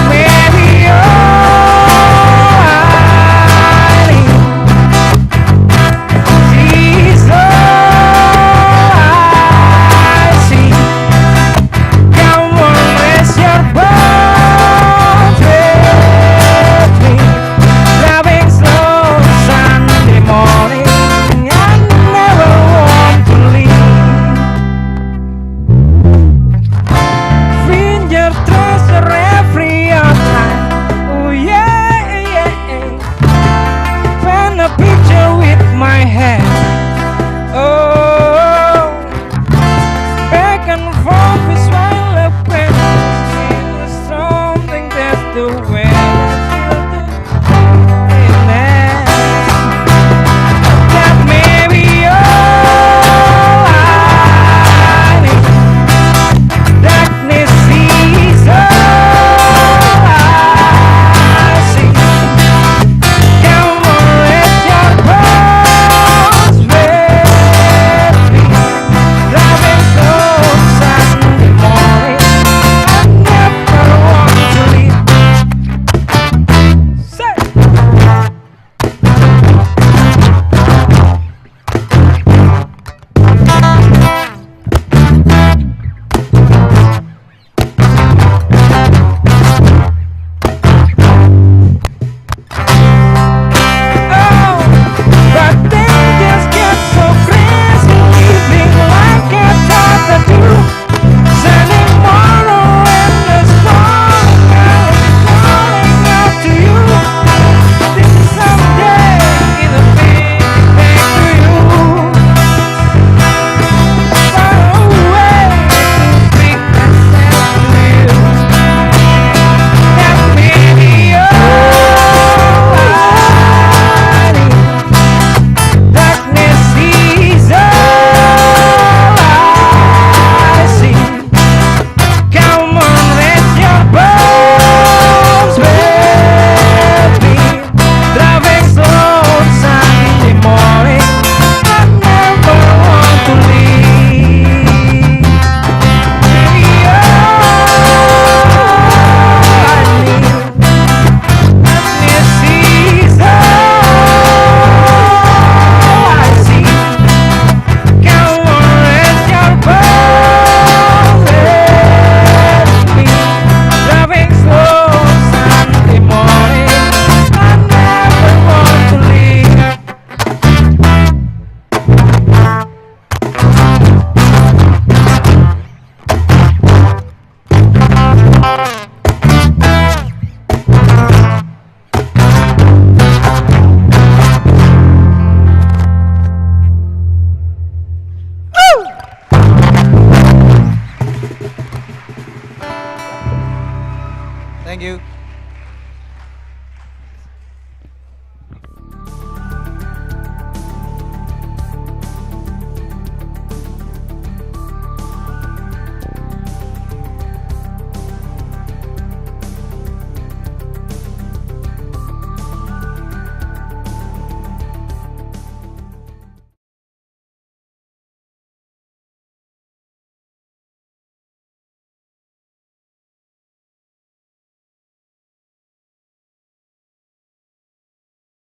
Thank you.